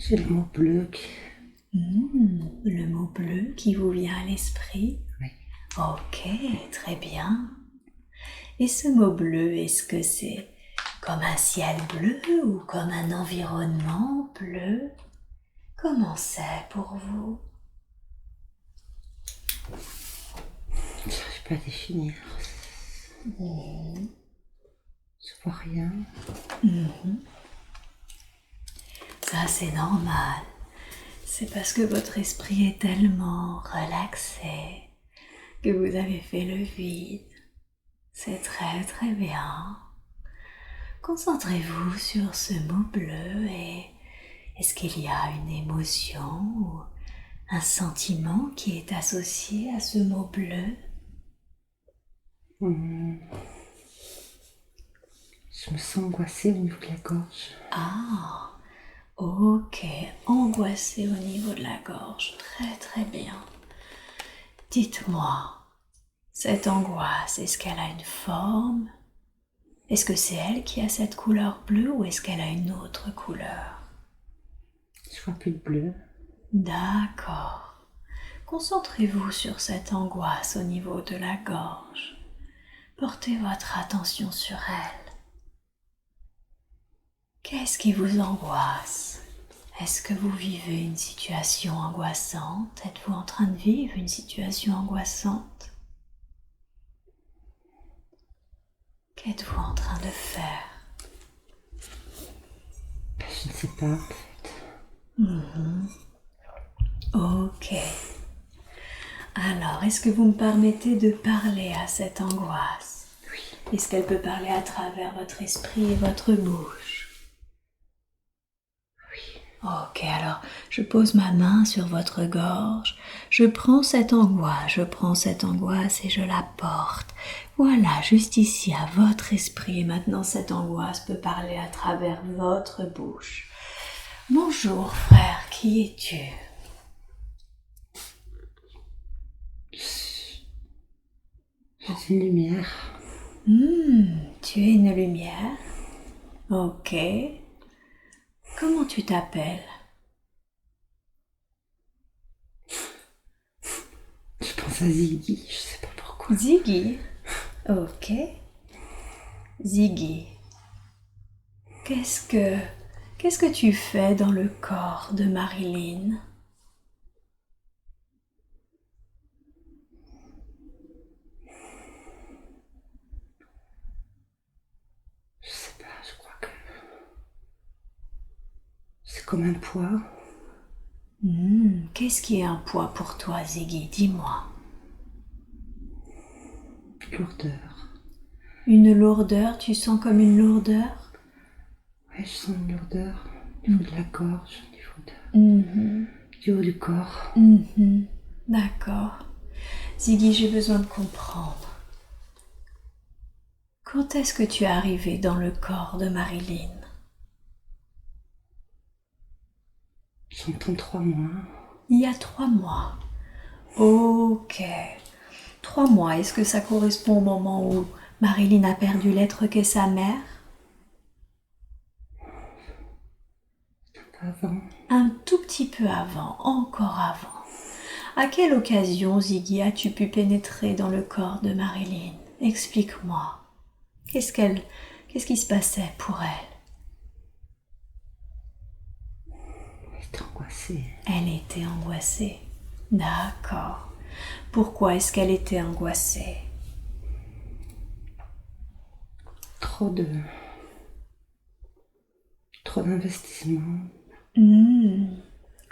C'est le mot bleu qui... Le mot bleu qui vous vient à l'esprit? Oui. Ok, très bien. Et ce mot bleu, est-ce que c'est comme un ciel bleu ou comme un environnement bleu? Comment c'est pour vous? Je n'arrive pas à définir. Je vois rien. Ça, c'est normal. C'est parce que votre esprit est tellement relaxé que vous avez fait le vide. C'est très très bien. Concentrez-vous sur ce mot bleu et est-ce qu'il y a une émotion ou un sentiment qui est associé à ce mot bleu? Je me sens angoissée au niveau de la gorge. Ah, ok, angoissé au niveau de la gorge. Très très bien. Dites-moi, cette angoisse, est-ce qu'elle a une forme? Est-ce que c'est elle qui a cette couleur bleue ou est-ce qu'elle a une autre couleur? Je vois plus le bleu. D'accord. Concentrez-vous sur cette angoisse au niveau de la gorge. Portez votre attention sur elle. Qu'est-ce qui vous angoisse? Est-ce que vous vivez une situation angoissante? Êtes-vous en train de vivre une situation angoissante? Qu'êtes-vous en train de faire? Je ne sais pas. Ok. Alors, est-ce que vous me permettez de parler à cette angoisse? Oui. Est-ce qu'elle peut parler à travers votre esprit et votre bouche? Oui. Ok, alors je pose ma main sur votre gorge, je prends cette angoisse et je la porte. Voilà, juste ici à votre esprit. Et maintenant cette angoisse peut parler à travers votre bouche. Bonjour frère, qui es-tu? Je suis une lumière. Tu es une lumière. Ok. Comment tu t'appelles? Je pense à Ziggy, je sais pas pourquoi. Ziggy. Ok. Ziggy. Qu'est-ce que tu fais dans le corps de Marilyn? Je sais pas, je crois que c'est comme un poids. Qu'est-ce qui est un poids pour toi, Ziggy? Dis-moi. Lourdeur. Une lourdeur, tu sens comme une lourdeur? Ouais, je sens une lourdeur au niveau de la gorge, au niveau du haut du corps. D'accord. Ziggy, j'ai besoin de comprendre. Quand est-ce que tu es arrivé dans le corps de Marilyn? J'entends 3 mois. Il y a 3 mois. Ok. 3 mois, est-ce que ça correspond au moment où Marilyn a perdu l'être qu'est sa mère? Avant, Un tout petit peu avant, encore avant. À quelle occasion, Ziggy, as-tu pu pénétrer dans le corps de Marilyn? Explique-moi. Qu'est-ce qui se passait pour elle? elle était angoissée. Elle était angoissée. D'accord. Pourquoi est-ce qu'elle était angoissée? Trop d'investissement.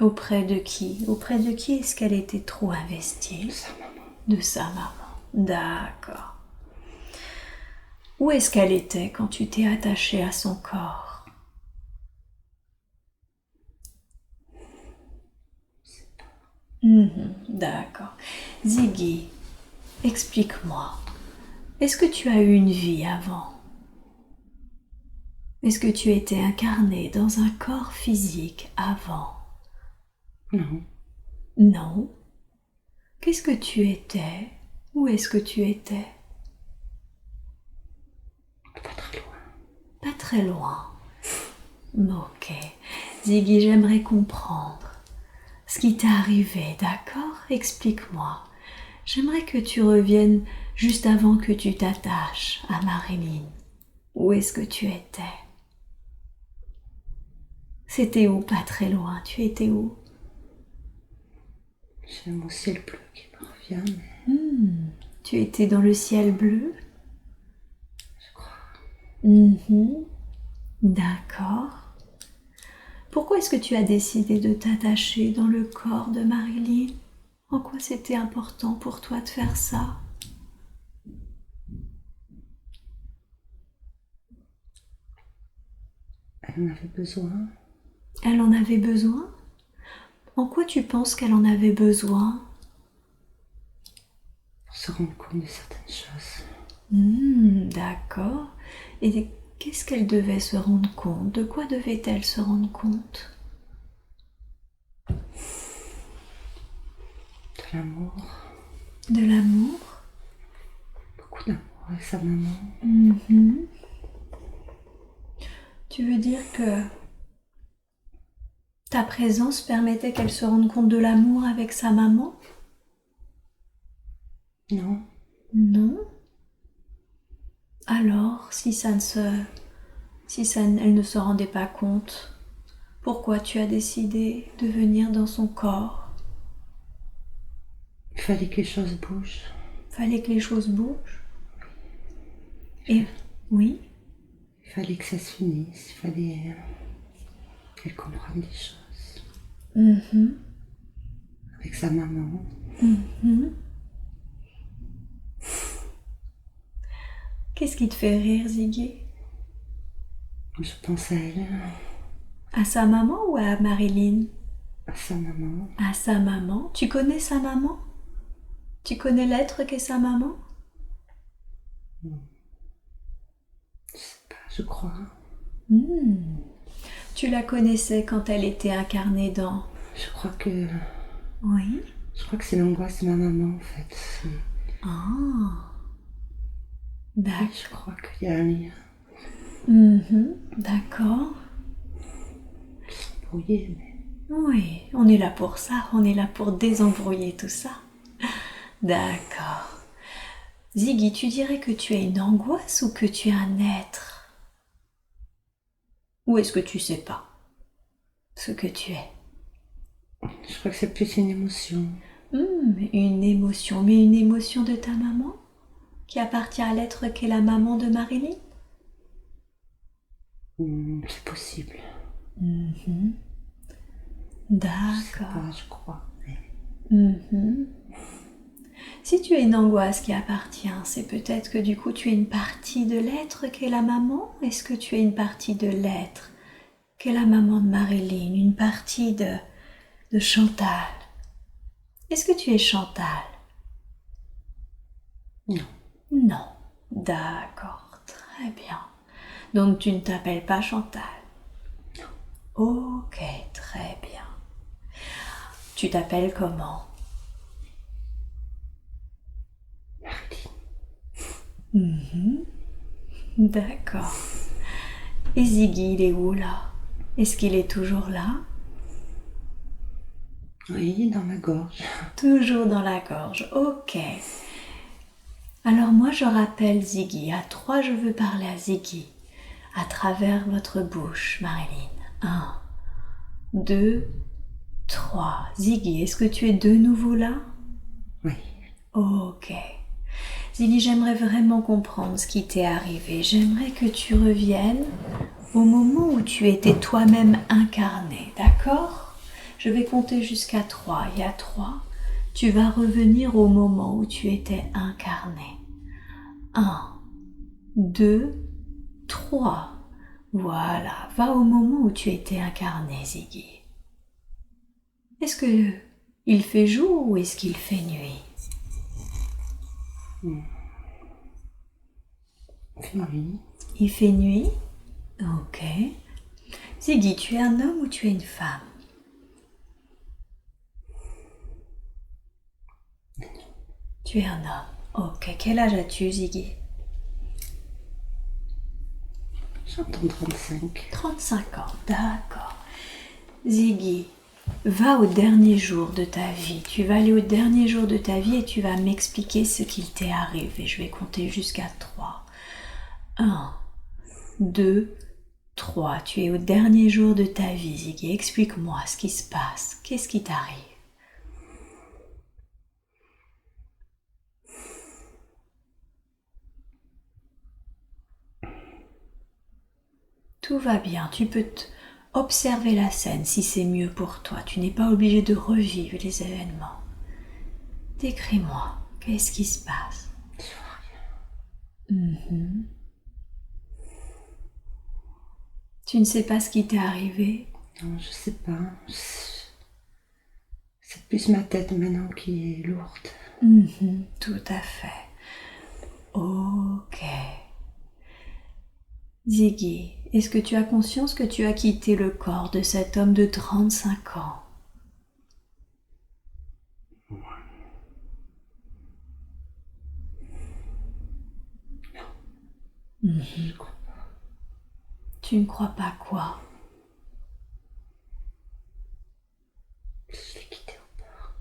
Auprès de qui? Auprès de qui est-ce qu'elle était trop investie? De sa maman. De sa maman. D'accord. Où est-ce qu'elle était quand tu t'es attaché à son corps? D'accord. Ziggy, explique-moi. Est-ce que tu as eu une vie avant? Est-ce que tu étais incarné dans un corps physique avant? Non, Non. Qu'est-ce que tu étais? Où est-ce que tu étais? pas très loin. Pas très loin. Ok. Ziggy, j'aimerais comprendre ce qui t'est arrivé, d'accord? Explique-moi. J'aimerais que tu reviennes juste avant que tu t'attaches à Marilyn. Où est-ce que tu étais? C'était où? Pas très loin. Tu étais où? J'ai mon ciel bleu qui me revient. Mais... Tu étais dans le ciel bleu? Je crois. D'accord. Pourquoi est-ce que tu as décidé de t'attacher dans le corps de Marilyn? En quoi c'était important pour toi de faire ça? Elle en avait besoin. Elle en avait besoin? En quoi tu penses qu'elle en avait besoin? Pour se rendre compte de certaines choses. D'accord. Et qu'est-ce qu'elle devait se rendre compte? De quoi devait-elle se rendre compte? De l'amour. De l'amour? Beaucoup d'amour avec sa maman. Tu veux dire que ta présence permettait qu'elle se rende compte de l'amour avec sa maman? Non. Non. Alors, elle ne se rendait pas compte, pourquoi tu as décidé de venir dans son corps? Il fallait que les choses bougent. Fallait que les choses bougent? Et oui? Il fallait que ça se finisse. Il fallait qu'elle comprenne des choses. Avec sa maman. Qu'est-ce qui te fait rire, Ziggy? Je pense à elle. À sa maman ou à Marilyn? À sa maman. À sa maman? Tu connais sa maman? Tu connais l'être qu'est sa maman? Je sais pas, je crois. Tu la connaissais quand elle était incarnée dans... Je crois que... Oui? Je crois que c'est l'angoisse de ma maman, en fait. D'accord. Je crois qu'il y a un lien. D'accord. Brouillé, mais... Oui, on est là pour ça. On est là pour désembrouiller tout ça. D'accord. Ziggy, tu dirais que tu es une angoisse ou que tu es un être? Ou est-ce que tu sais pas ce que tu es? Je crois que c'est plus une émotion. Une émotion. Mais une émotion de ta maman? Qui appartient à l'être qu'est la maman de Marilyn? C'est possible. D'accord. Je crois. Si tu as une angoisse qui appartient, c'est peut-être que du coup tu es une partie de l'être qu'est la maman? Est-ce que tu es une partie de l'être qu'est la maman de Marilyn? Une partie de Chantal? Est-ce que tu es Chantal? Non. Non. D'accord, très bien. Donc tu ne t'appelles pas Chantal? Non. Ok, très bien. Tu t'appelles comment? Marilyn. D'accord. Et Ziggy, il est où là? Est-ce qu'il est toujours là? Oui, dans ma gorge. Toujours dans la gorge, ok. Alors moi je rappelle Ziggy. À 3, je veux parler à Ziggy. À travers votre bouche, Marilyn. 1, 2, 3. Ziggy, est-ce que tu es de nouveau là? Oui. Ok. Ziggy, j'aimerais vraiment comprendre ce qui t'est arrivé. J'aimerais que tu reviennes au moment où tu étais toi-même incarné, d'accord? Je vais compter jusqu'à 3. Et à 3, tu vas revenir au moment où tu étais incarné. 1, 2, 3. Voilà, va au moment où tu étais incarné, Ziggy. Est-ce que il fait jour ou est-ce qu'il fait nuit? Il fait nuit. Il fait nuit? Ok. Ziggy, tu es un homme ou tu es une femme? Tu es un homme. Ok. Quel âge as-tu, Ziggy? J'entends 35. 35 ans, d'accord. Ziggy, va au dernier jour de ta vie. Tu vas aller au dernier jour de ta vie et tu vas m'expliquer ce qu'il t'est arrivé. Je vais compter jusqu'à 3. 1, 2, 3. Tu es au dernier jour de ta vie, Ziggy. Explique-moi ce qui se passe. Qu'est-ce qui t'arrive? Tout va bien. Tu peux observer la scène si c'est mieux pour toi. Tu n'es pas obligé de revivre les événements. Décris-moi. Qu'est-ce qui se passe? Tu ne sais pas ce qui t'est arrivé? Non, je sais pas. C'est plus ma tête maintenant qui est lourde. Tout à fait. Ok. Ziggy, est-ce que tu as conscience que tu as quitté le corps de cet homme de 35 ans? Je crois pas. Tu ne crois pas quoi? Je l'ai quitté au port.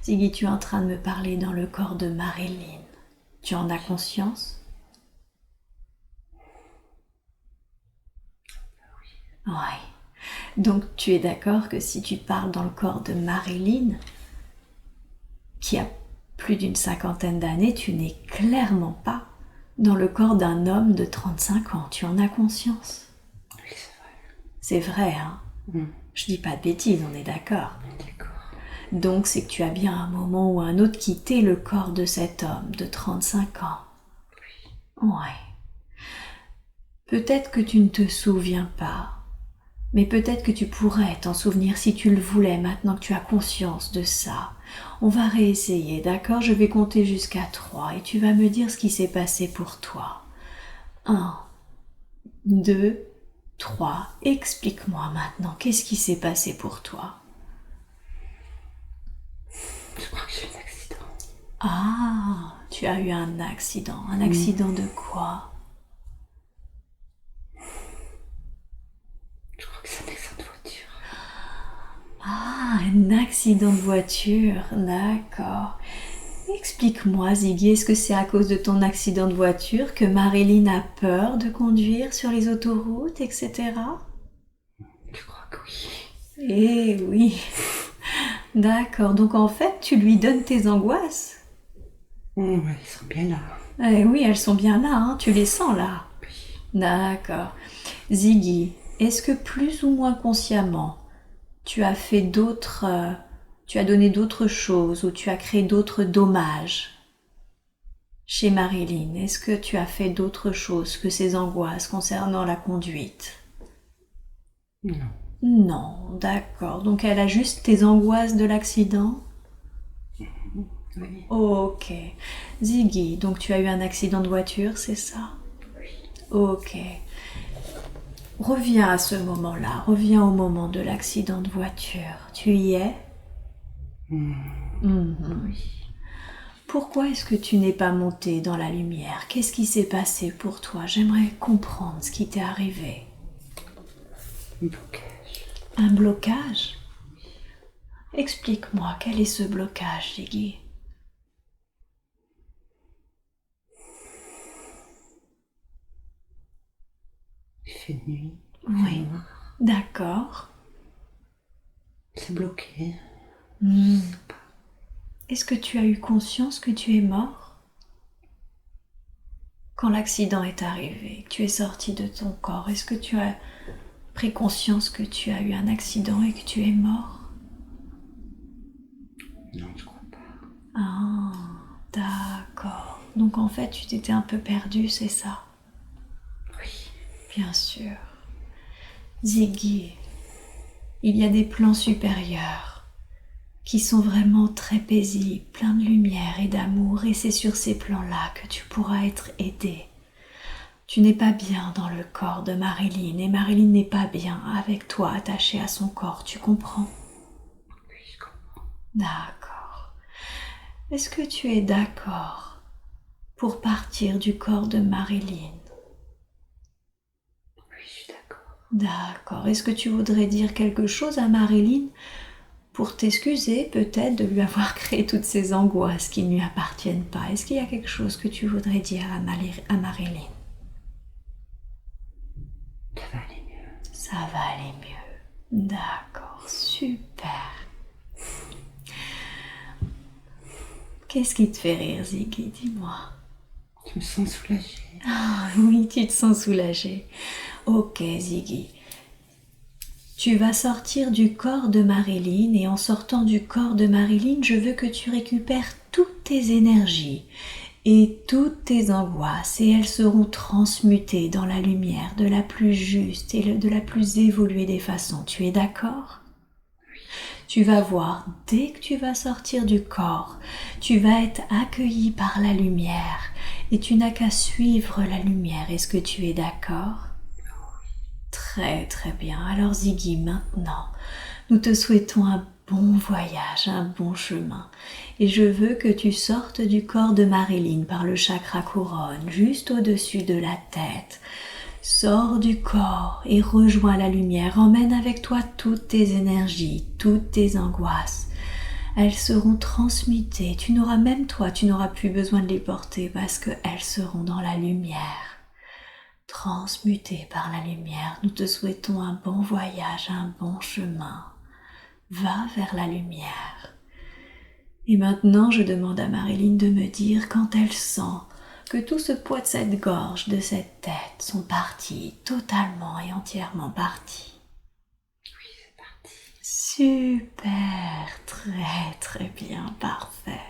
Ziggy, tu es en train de me parler dans le corps de Marilyn. Tu en as conscience? Oui. Donc tu es d'accord que si tu parles dans le corps de Marilyn, qui a plus d'une 50aine d'années, tu n'es clairement pas dans le corps d'un homme de 35 ans. Tu en as conscience? Oui, c'est vrai. C'est vrai, hein? Je dis pas de bêtises, on est d'accord. D'accord. Donc c'est que tu as bien un moment ou un autre quitté le corps de cet homme de 35 ans. Oui. Ouais. Peut-être que tu ne te souviens pas, mais peut-être que tu pourrais t'en souvenir si tu le voulais maintenant que tu as conscience de ça. On va réessayer, d'accord? Je vais compter jusqu'à 3 et tu vas me dire ce qui s'est passé pour toi. 1, 2, 3. Explique-moi maintenant, qu'est-ce qui s'est passé pour toi? Je crois que j'ai eu un accident. Ah, tu as eu un accident. Un accident de quoi? Je crois que c'est un accident de voiture. Ah, un accident de voiture, d'accord. Explique-moi, Ziggy, est-ce que c'est à cause de ton accident de voiture que Marilyn a peur de conduire sur les autoroutes, etc.? Je crois que oui. Eh oui. D'accord, donc en fait, tu lui donnes tes angoisses? Ouais, ils sont bien là. Eh oui, elles sont bien là, hein, tu les sens là. Oui. D'accord. Ziggy, est-ce que plus ou moins consciemment, tu as fait tu as donné d'autres choses ou tu as créé d'autres dommages chez Marilyn? Est-ce que tu as fait d'autres choses que ces angoisses concernant la conduite? Non. Non, d'accord. Donc elle a juste tes angoisses de l'accident? Oui. Ok. Ziggy, donc tu as eu un accident de voiture, c'est ça? Oui. Ok. Reviens à ce moment-là, reviens au moment de l'accident de voiture. Tu y es? Oui. Pourquoi est-ce que tu n'es pas monté dans la lumière? Qu'est-ce qui s'est passé pour toi? J'aimerais comprendre ce qui t'est arrivé. Un blocage. Un blocage? Explique-moi, quel est ce blocage, Ziggy? Il fait nuit. Oui. D'accord. C'est bloqué. Est-ce que tu as eu conscience que tu es mort? Quand l'accident est arrivé, que tu es sorti de ton corps, est-ce que tu as pris conscience que tu as eu un accident et que tu es mort? Non, je crois pas. Ah, d'accord. Donc en fait, tu t'étais un peu perdu, c'est ça? Oui. Bien sûr. Ziggy, il y a des plans supérieurs qui sont vraiment très paisibles, pleins de lumière et d'amour, et c'est sur ces plans-là que tu pourras être aidé. Tu n'es pas bien dans le corps de Marilyn, et Marilyn n'est pas bien avec toi attaché à son corps, tu comprends? Oui, je comprends. D'accord. Est-ce que tu es d'accord pour partir du corps de Marilyn? Oui, je suis d'accord. D'accord. Est-ce que tu voudrais dire quelque chose à Marilyn pour t'excuser peut-être de lui avoir créé toutes ces angoisses qui ne lui appartiennent pas? Est-ce qu'il y a quelque chose que tu voudrais dire à Marilyn? Ça va aller mieux. Ça va aller mieux. D'accord, super. Qu'est-ce qui te fait rire, Ziggy? Dis-moi. Je me sens soulagée. Ah oui, tu te sens soulagée. Ok, Ziggy. Tu vas sortir du corps de Marilyn et en sortant du corps de Marilyn, je veux que tu récupères toutes tes énergies et toutes tes angoisses et elles seront transmutées dans la lumière de la plus juste et de la plus évoluée des façons. Tu es d'accord ? Tu vas voir, dès que tu vas sortir du corps, tu vas être accueilli par la lumière et tu n'as qu'à suivre la lumière. Est-ce que tu es d'accord ? Très très bien. Alors Ziggy, maintenant, nous te souhaitons un bon voyage, un bon chemin. Et je veux que tu sortes du corps de Marilyn par le chakra couronne, juste au-dessus de la tête. Sors du corps et rejoins la lumière. Emmène avec toi toutes tes énergies, toutes tes angoisses. Elles seront transmutées. Tu n'auras plus besoin de les porter parce qu'elles seront dans la lumière. Transmutées par la lumière. Nous te souhaitons un bon voyage, un bon chemin. Va vers la lumière. Et maintenant, je demande à Marilyn de me dire quand elle sent que tout ce poids de cette gorge, de cette tête sont partis, totalement et entièrement partis. Oui, c'est parti. Super, très très bien, parfait.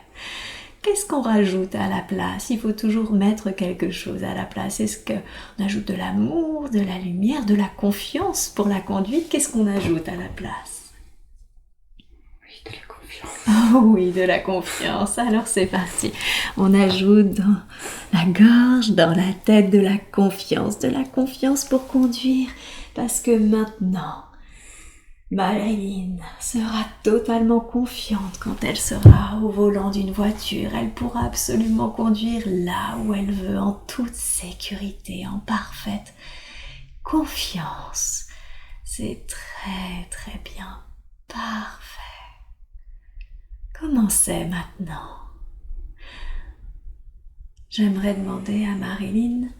Qu'est-ce qu'on rajoute à la place? Il faut toujours mettre quelque chose à la place. Est-ce qu'on ajoute de l'amour, de la lumière, de la confiance pour la conduite? Qu'est-ce qu'on ajoute à la place? Oui, de la confiance. Oh oui, de la confiance. Alors c'est parti. On ajoute dans la gorge, dans la tête de la confiance pour conduire. Parce que maintenant, Marilyn sera totalement confiante quand elle sera au volant d'une voiture. Elle pourra absolument conduire là où elle veut, en toute sécurité, en parfaite confiance. C'est très très bien. Parfait. Comment c'est maintenant? J'aimerais demander à Marilyn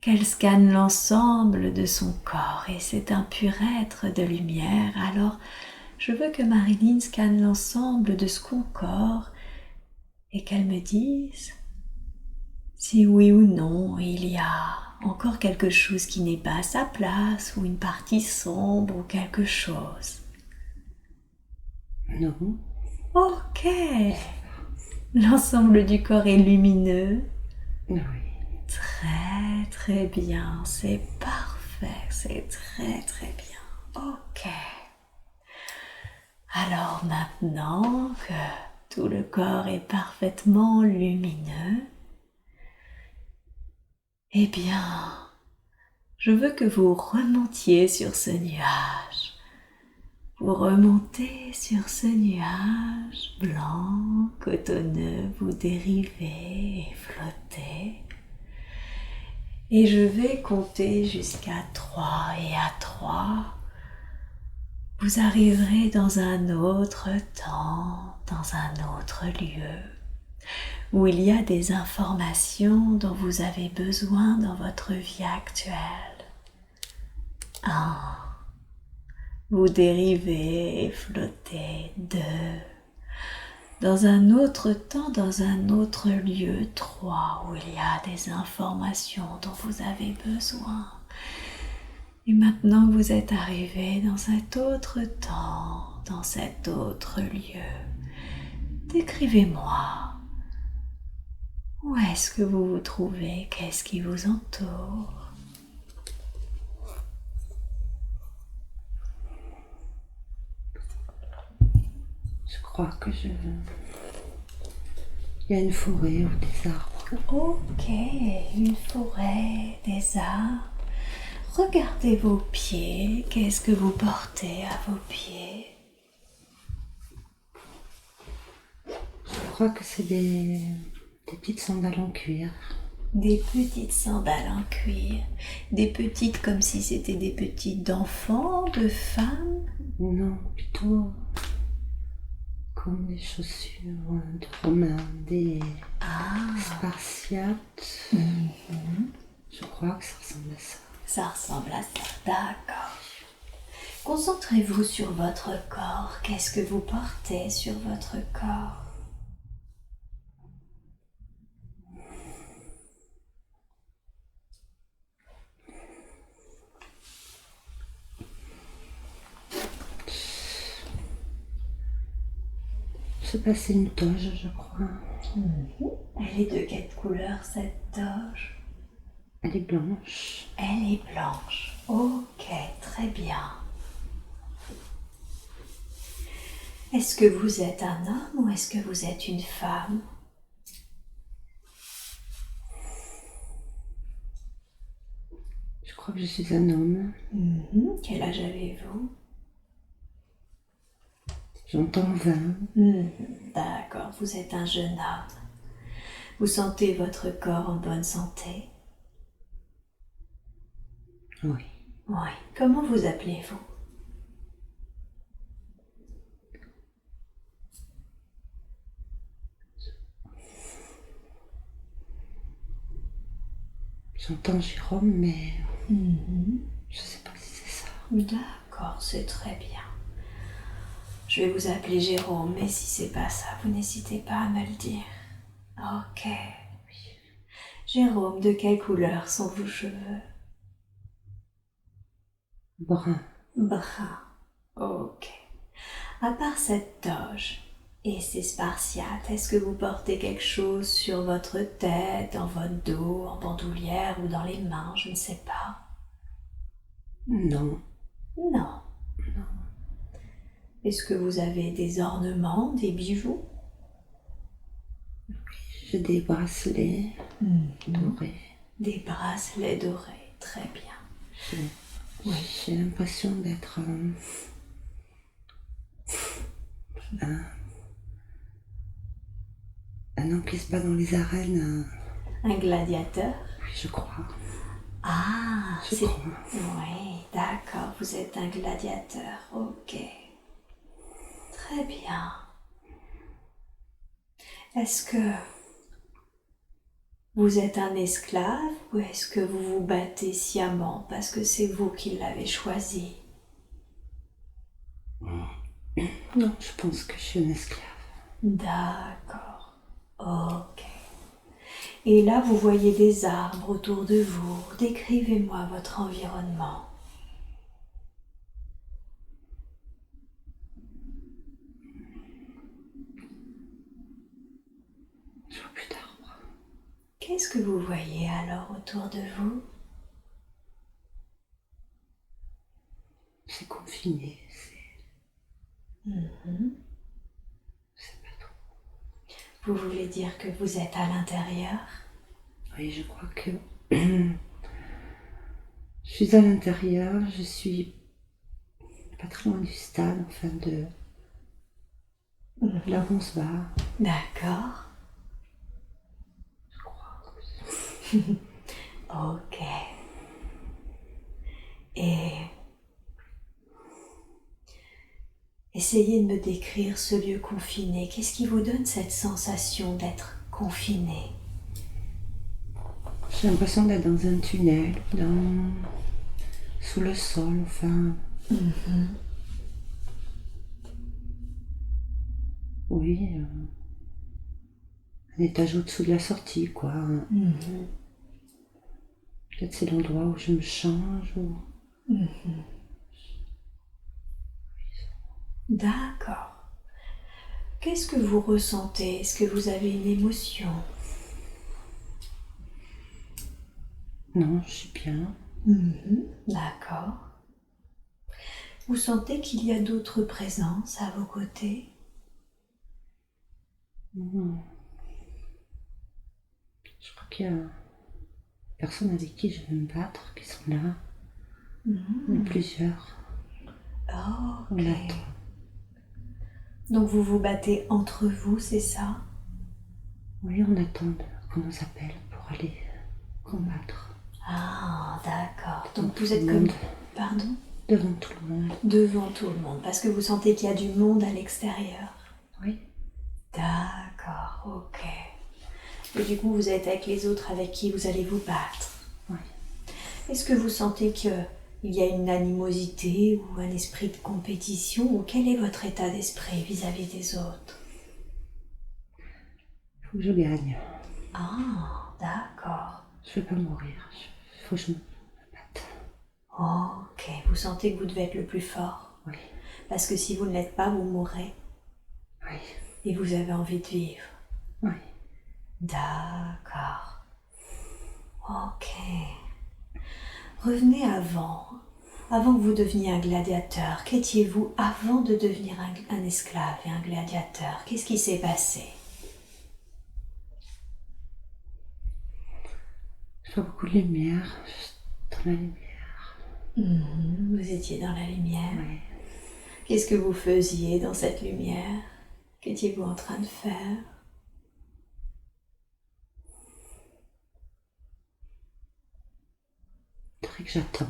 qu'elle scanne l'ensemble de son corps et c'est un pur être de lumière. Alors, je veux que Marilyn scanne l'ensemble de son corps et qu'elle me dise si oui ou non il y a encore quelque chose qui n'est pas à sa place ou une partie sombre ou quelque chose. Non. Ok. L'ensemble du corps est lumineux. Oui. Très très bien, c'est parfait, c'est très très bien. Ok. Alors maintenant que tout le corps est parfaitement lumineux, eh bien, je veux que vous remontiez sur ce nuage. Vous remontez sur ce nuage blanc, cotonneux, vous dérivez et flottez. Et je vais compter jusqu'à 3 et à 3, vous arriverez dans un autre temps, dans un autre lieu, où il y a des informations dont vous avez besoin dans votre vie actuelle. 1. Vous dérivez et flottez. 2. Dans un autre temps, dans un autre lieu. 3. Où il y a des informations dont vous avez besoin. Et maintenant que vous êtes arrivé dans cet autre temps, dans cet autre lieu, décrivez-moi. Où est-ce que vous vous trouvez? Qu'est-ce qui vous entoure? Je crois que il y a une forêt ou des arbres. Ok, une forêt, des arbres. Regardez vos pieds. Qu'est-ce que vous portez à vos pieds? Je crois que c'est des petites sandales en cuir. Des petites sandales en cuir. Des petites comme si c'était des petites d'enfants, de femmes. Non, plutôt comme des chaussures de Romains, des Spartiates. Je crois que ça ressemble à ça. Ça ressemble à ça, d'accord. Concentrez-vous sur votre corps. Qu'est-ce que vous portez sur votre corps? Je sais pas, c'est une toge, je crois. Elle est de quelle couleur cette toge? Elle est blanche. Elle est blanche. Ok, très bien. Est-ce que vous êtes un homme ou est-ce que vous êtes une femme? Je crois que je suis un homme. Quel âge avez-vous? J'entends 20. D'accord, vous êtes un jeune homme. Vous sentez votre corps en bonne santé? Oui. Oui. Comment vous appelez-vous? J'entends Jérôme, mais je sais pas si c'est ça. D'accord, c'est très bien. Je vais vous appeler Jérôme, mais si c'est pas ça, vous n'hésitez pas à me le dire. Ok. Jérôme, de quelle couleur sont vos cheveux? Brun. Brun. Ok. À part cette toge et ces spartiates, est-ce que vous portez quelque chose sur votre tête, dans votre dos, en bandoulière ou dans les mains? Je ne sais pas. Non. Non. Est-ce que vous avez des ornements, des bijoux? J'ai des bracelets dorés. Des bracelets dorés, très bien. J'ai l'impression d'être un homme qui se bat dans les arènes. Un gladiateur? Oui, je crois. Ah, Je crois. Oui, d'accord, vous êtes un gladiateur, ok. Très bien. Est-ce que vous êtes un esclave ou est-ce que vous vous battez sciemment parce que c'est vous qui l'avez choisi? Non, je pense que je suis un esclave. D'accord, ok. Et là, vous voyez des arbres autour de vous. Décrivez-moi votre environnement. Je vois plus d'arbres. Qu'est-ce que vous voyez alors autour de vous? C'est confiné. Je sais pas trop. Vous voulez dire que vous êtes à l'intérieur? Oui, je crois que je suis à l'intérieur. Je suis pas très loin du stade, enfin de là où on se bat. D'accord. Je crois. Ok. Et essayez de me décrire ce lieu confiné. Qu'est-ce qui vous donne cette sensation d'être confiné? J'ai l'impression d'être dans un tunnel, sous le sol, enfin. Oui, un étage au-dessous de la sortie, quoi. Peut-être c'est l'endroit où je me change. D'accord. Qu'est-ce que vous ressentez? Est-ce que vous avez une émotion? Non, je suis bien. D'accord. Vous sentez qu'il y a d'autres présences à vos côtés? Je crois qu'il y a personne avec qui je vais me battre qui sont là. Il y en a plusieurs. Oh, On ok. attend. Donc vous vous battez entre vous, c'est ça? Oui, on attend qu'on nous appelle pour aller combattre. Ah, d'accord. Donc Devant vous tout êtes le comme... monde. Pardon? Devant tout le monde. Devant tout le monde, parce que vous sentez qu'il y a du monde à l'extérieur. Oui. D'accord, ok. Et du coup, vous êtes avec les autres avec qui vous allez vous battre. Oui. Est-ce que vous sentez qu'il y a une animosité ou un esprit de compétition, ou quel est votre état d'esprit vis-à-vis des autres? Il faut que je gagne. Ah, d'accord. Je ne vais pas mourir. Il faut que je me batte. Ok, vous sentez que vous devez être le plus fort. Oui. Parce que si vous ne l'êtes pas, vous mourrez. Oui. Et vous avez envie de vivre. Oui. D'accord. Ok. Revenez avant que vous deveniez un gladiateur. Qu'étiez-vous avant de devenir un esclave et un gladiateur? Qu'est-ce qui s'est passé? Je vois beaucoup de lumière. Dans la lumière. Vous étiez dans la lumière. Oui. Qu'est-ce que vous faisiez dans cette lumière? Qu'étiez-vous en train de faire? C'est vrai que j'attends.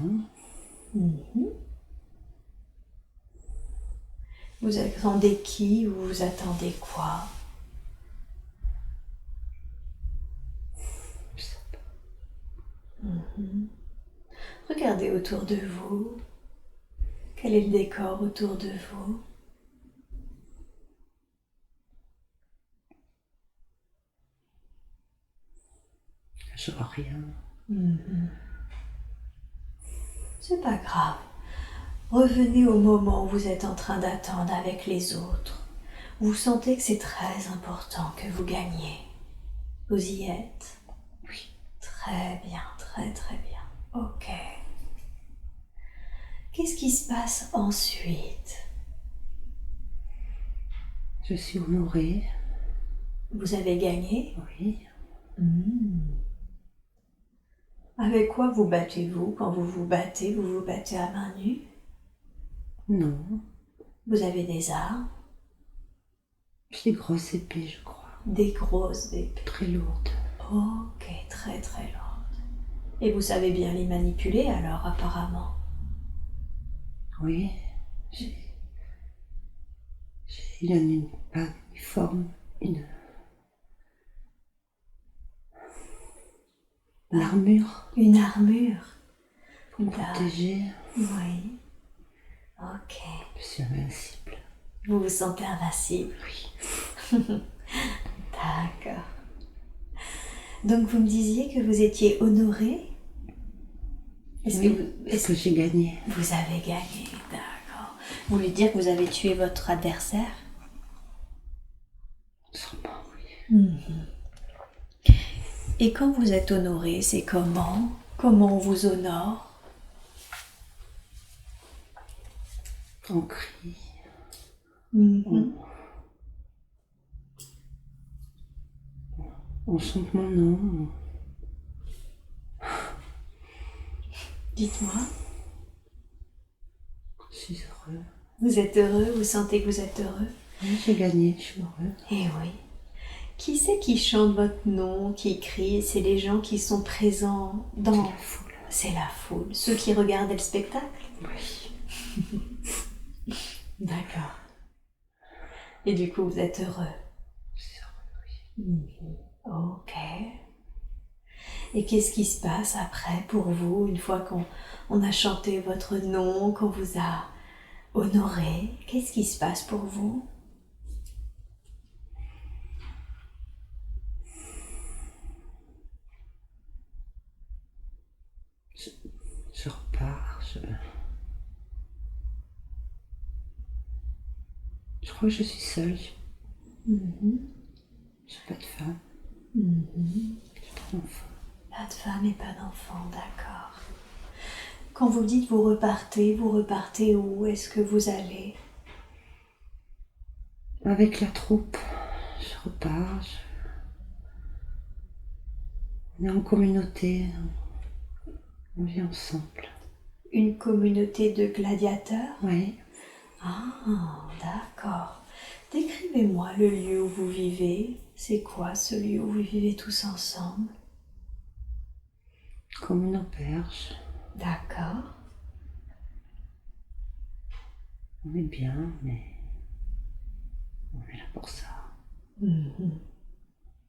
Vous attendez qui ou vous attendez quoi? Je sais pas. Regardez autour de vous. Quel est le décor autour de vous? Je vois rien. C'est pas grave. Revenez au moment où vous êtes en train d'attendre avec les autres. Vous sentez que c'est très important que vous gagniez. Vous y êtes? Oui. Très bien, très très bien. Ok. Qu'est-ce qui se passe ensuite? Je suis honorée. Vous avez gagné? Oui. Avec quoi vous battez-vous? Quand vous vous battez à main nue? Non. Vous avez des armes? J'ai des grosses épées, je crois. Des grosses épées. Très lourdes. Ok, très très lourdes. Et vous savez bien les manipuler alors apparemment? Oui. J'ai pas un uniforme. Une armure. Une armure? Pour me protéger. Oui. Ok. Je suis invincible. Vous vous sentez invincible? Oui. D'accord. Donc vous me disiez que vous étiez honoré? Est-ce que j'ai gagné? Vous avez gagné, d'accord. Vous voulez dire que vous avez tué votre adversaire? Sûrement, oui. Et quand vous êtes honoré, c'est comment? Comment on vous honore? On crie. On chante mon nom. Dites-moi. Je suis heureux. Vous êtes heureux? Vous sentez que vous êtes heureux? Oui, j'ai gagné, je suis heureux. Eh oui. Qui c'est qui chante votre nom, qui crie? C'est les gens qui sont présents dans... C'est la foule. C'est la foule. Ceux qui regardent le spectacle? Oui. D'accord. Et du coup, vous êtes heureux? Je suis heureux, oui. Ok. Et qu'est-ce qui se passe après pour vous, une fois qu'on a chanté votre nom, qu'on vous a honoré? Qu'est-ce qui se passe pour vous? Je repars. Je crois que je suis seule. J'ai pas de femme. J'ai pas d'enfant. Pas de femme et pas d'enfant, d'accord. Quand vous dites vous repartez où? Est-ce que vous allez? Avec la troupe, je repars. On est en communauté. On vit ensemble. Une communauté de gladiateurs? Oui. Ah, d'accord. Décrivez-moi le lieu où vous vivez. C'est quoi ce lieu où vous vivez tous ensemble? Comme une auberge. D'accord. On est bien, mais on est là pour ça. Mhm.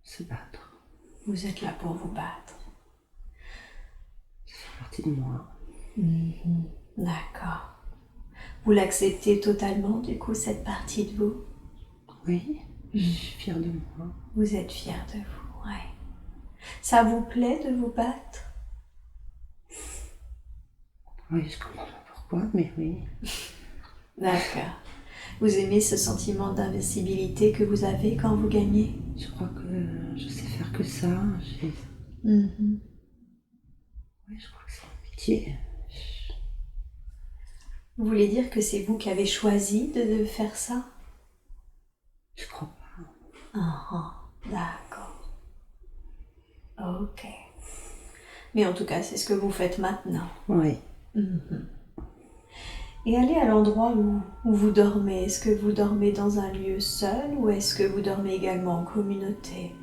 Se battre. Vous êtes là pour vous battre. Ça fait partie de moi. Mhm. D'accord. Vous l'acceptez totalement, du coup, cette partie de vous? Oui, je suis fière de moi. Vous êtes fier de vous, ouais. Ça vous plaît de vous battre? Oui, je comprends pas pourquoi, mais oui. D'accord. Vous aimez ce sentiment d'invincibilité que vous avez quand vous gagnez? Je crois que je sais faire que ça. Mhm. Oui, je crois que c'est mon métier. Vous voulez dire que c'est vous qui avez choisi de faire ça? Je crois pas. D'accord. Ok. Mais en tout cas, c'est ce que vous faites maintenant. Oui. Mhm. Et allez à l'endroit où vous dormez. Est-ce que vous dormez dans un lieu seul ou est-ce que vous dormez également en communauté?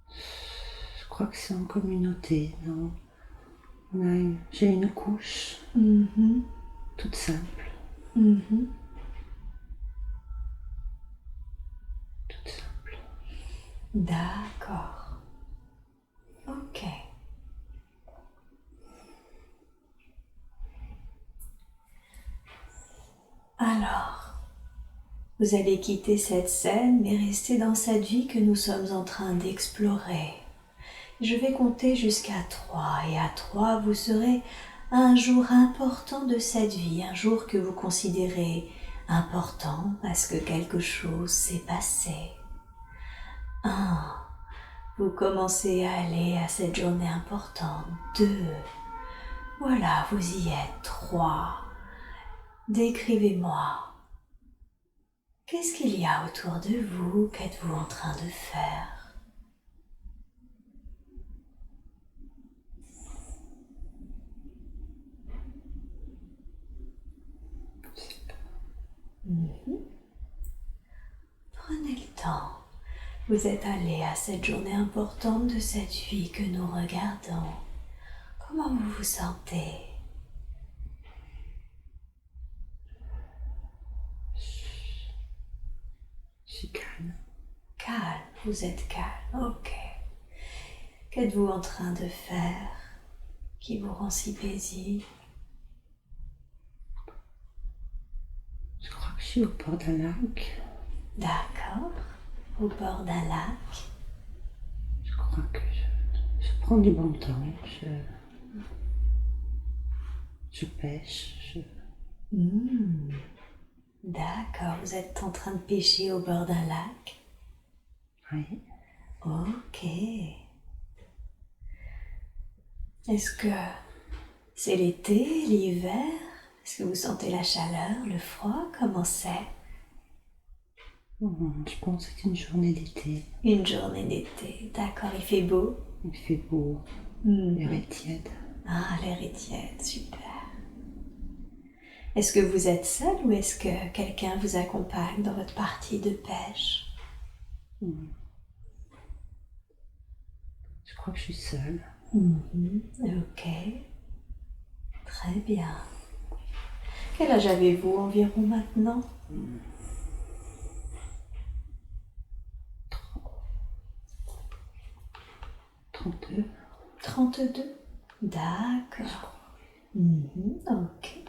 Je crois que c'est en communauté, non. J'ai une couche Mhm. toute simple. Mhm. Toute simple. D'accord. Ok. Alors, vous allez quitter cette scène mais rester dans cette vie que nous sommes en train d'explorer. Je vais compter jusqu'à 3 et à 3, vous serez un jour important de cette vie, un jour que vous considérez important parce que quelque chose s'est passé. 1. Vous commencez à aller à cette journée importante. 2. Voilà, vous y êtes. 3. Décrivez-moi. Qu'est-ce qu'il y a autour de vous? Qu'êtes-vous en train de faire? Prenez le temps. Vous êtes allé à cette journée importante de cette vie que nous regardons. Comment vous vous sentez? Je suis calme. Calme, vous êtes calme, ok. Qu'êtes-vous en train de faire qui vous rend si paisible? Je crois que je suis au bord d'un lac. D'accord, au bord d'un lac. Je crois que je prends du bon temps. Je pêche. D'accord, vous êtes en train de pêcher au bord d'un lac. Oui. Ok. Est-ce que c'est l'été, l'hiver? Est-ce que vous sentez la chaleur, le froid? Comment c'est? Je pense que c'est une journée d'été. Une journée d'été, d'accord, il fait beau? Il fait beau. Mhm. L'air est tiède. Ah, l'air est tiède, super. Est-ce que vous êtes seul ou est-ce que quelqu'un vous accompagne dans votre partie de pêche? Je crois que je suis seule. Ok, très bien. Quel âge avez-vous environ maintenant? 32. 32. D'accord. Ok.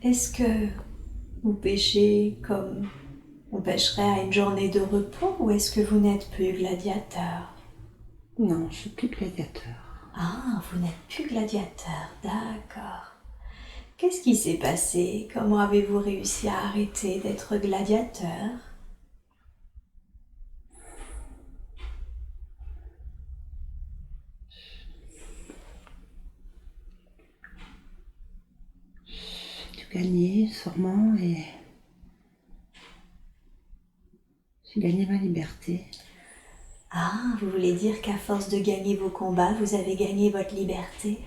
Est-ce que vous pêchez comme on pêcherait à une journée de repos ou est-ce que vous n'êtes plus gladiateur? Non, je suis plus gladiateur. Ah, vous n'êtes plus gladiateur, d'accord. Qu'est-ce qui s'est passé? Comment avez-vous réussi à arrêter d'être gladiateur? J'ai dû gagner sûrement et j'ai gagné ma liberté. Ah, vous voulez dire qu'à force de gagner vos combats, vous avez gagné votre liberté?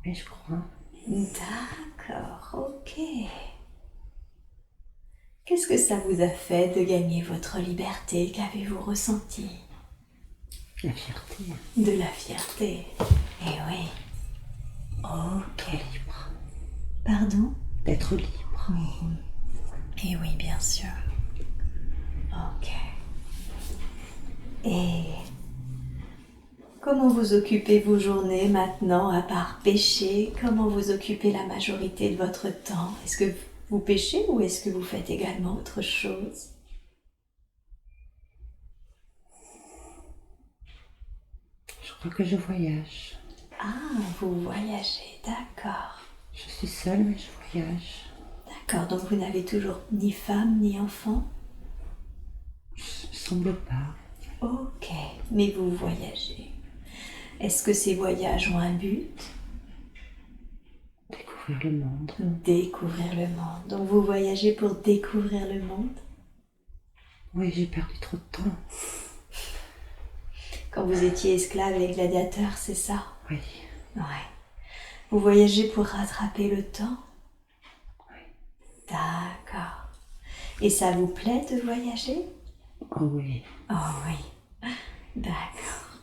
Oui, je crois. D'accord, ok. Qu'est-ce que ça vous a fait de gagner votre liberté? Qu'avez-vous ressenti? La fierté. De la fierté. Eh oui. Ok. Libre. Pardon? D'être libre. Eh oui, bien sûr. Ok. Et comment vous occupez vos journées maintenant, à part pêcher? Comment vous occupez la majorité de votre temps? Est-ce que vous pêchez ou est-ce que vous faites également autre chose? Je crois que je voyage. Ah, vous voyagez, d'accord. Je suis seule, mais je voyage. D'accord, donc vous n'avez toujours ni femme ni enfant? Je ne semble pas. Ok, mais vous voyagez. Est-ce que ces voyages ont un but? Découvrir le monde. Découvrir le monde. Donc vous voyagez pour découvrir le monde? Oui, j'ai perdu trop de temps. Quand vous étiez esclave et gladiateur, c'est ça? Oui. Ouais. Vous voyagez pour rattraper le temps? Oui. D'accord. Et ça vous plaît de voyager? Oh oui. Oh oui. D'accord.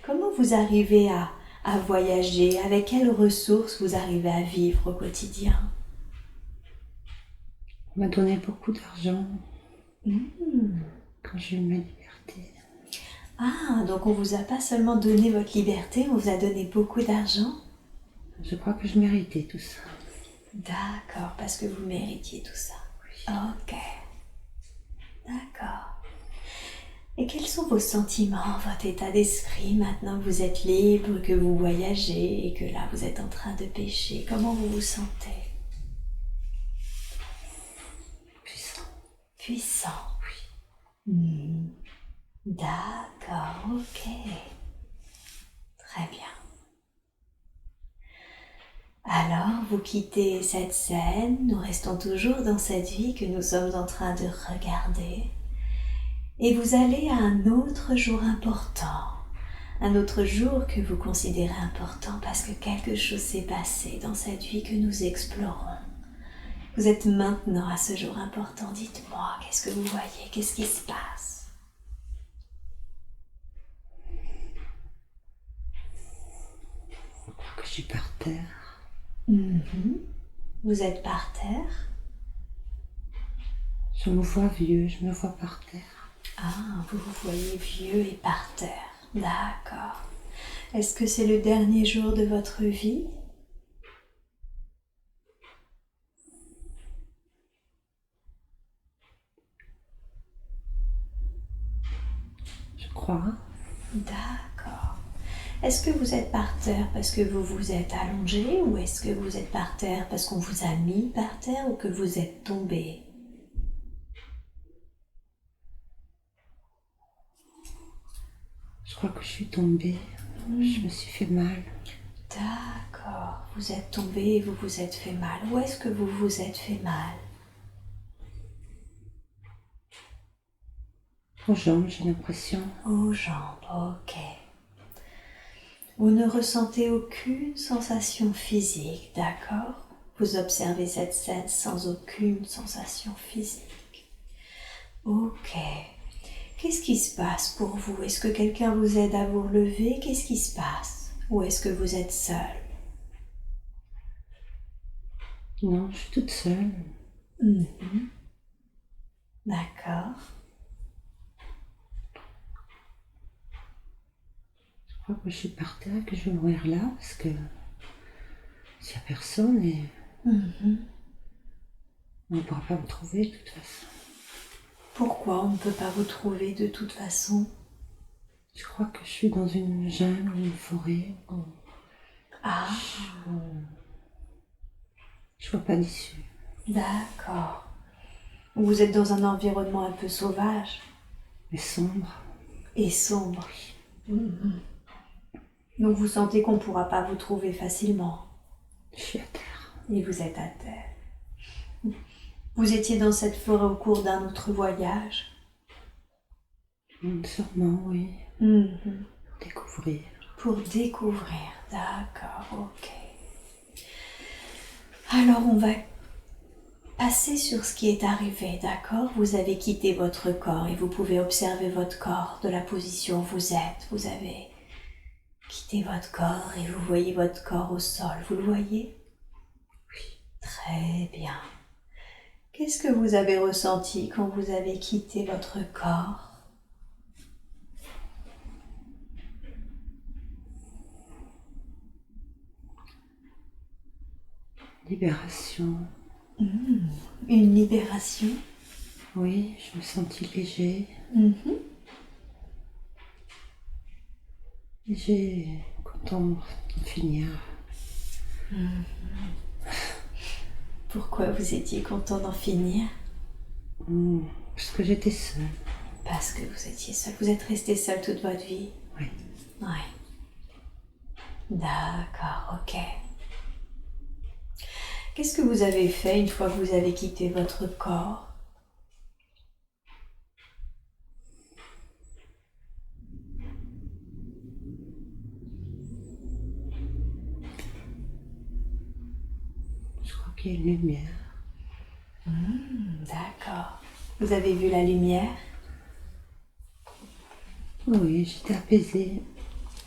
Comment vous arrivez à voyager? Avec quelles ressources vous arrivez à vivre au quotidien? On m'a donné beaucoup d'argent quand j'ai eu ma liberté. Ah, donc on vous a pas seulement donné votre liberté, on vous a donné beaucoup d'argent? Je crois que je méritais tout ça. D'accord, parce que vous méritiez tout ça. Oui. Ok. D'accord. Et quels sont vos sentiments, votre état d'esprit maintenant que vous êtes libre, que vous voyagez et que là vous êtes en train de pêcher? Comment vous vous sentez? Puissant. Puissant. Oui. D'accord, ok. Très bien. Alors, vous quittez cette scène, nous restons toujours dans cette vie que nous sommes en train de regarder. Et vous allez à un autre jour important. Un autre jour que vous considérez important parce que quelque chose s'est passé dans cette vie que nous explorons. Vous êtes maintenant à ce jour important. Dites-moi, qu'est-ce que vous voyez? Qu'est-ce qui se passe? Je crois que je suis par terre. Vous êtes par terre? Je me vois vieux, je me vois par terre. Ah, vous vous voyez vieux et par terre. D'accord. Est-ce que c'est le dernier jour de votre vie? Je crois. D'accord. Est-ce que vous êtes par terre parce que vous vous êtes allongé ou est-ce que vous êtes par terre parce qu'on vous a mis par terre ou que vous êtes tombé? Je crois que je suis tombée. Je me suis fait mal. D'accord. Vous êtes tombé et vous vous êtes fait mal. Où est-ce que vous vous êtes fait mal? Aux jambes, j'ai l'impression. Aux jambes, ok. Vous ne ressentez aucune sensation physique, d'accord? Vous observez cette scène sans aucune sensation physique. Ok. Qu'est-ce qui se passe pour vous? Est-ce que quelqu'un vous aide à vous relever? Qu'est-ce qui se passe? Ou est-ce que vous êtes seul? Non, je suis toute seule. D'accord. Je crois que je suis par terre, que je vais mourir là, parce que s'il n'y a personne, et on ne pourra pas me trouver de toute façon. Pourquoi on ne peut pas vous trouver de toute façon? Je crois que je suis dans une jungle ou une forêt. Ah, Je vois pas d'issue. d'accord. Vous êtes dans un environnement un peu sauvage Mais sombre. et sombre. Donc vous sentez qu'on ne pourra pas vous trouver facilement. Je suis à terre. Et vous êtes à terre. Vous étiez dans cette forêt au cours d'un autre voyage. Sûrement, oui. Découvrir. Pour découvrir, d'accord, ok. Alors on va Passez sur ce qui est arrivé, d'accord? Vous avez quitté votre corps et vous pouvez observer votre corps de la position où vous êtes. Vous avez quitté votre corps et vous voyez votre corps au sol. Vous le voyez? Oui. Très bien. Qu'est-ce que vous avez ressenti quand vous avez quitté votre corps? Libération. Une libération? Oui, je me sentis léger. Léger, content de finir. Pourquoi vous étiez content d'en finir? Parce que j'étais seule. Parce que vous étiez seul. Vous êtes resté seul toute votre vie? Oui. Oui. D'accord, ok. Qu'est-ce que vous avez fait une fois que vous avez quitté votre corps? Je crois qu'il y a une lumière. D'accord. Vous avez vu la lumière? Oui, j'étais apaisée.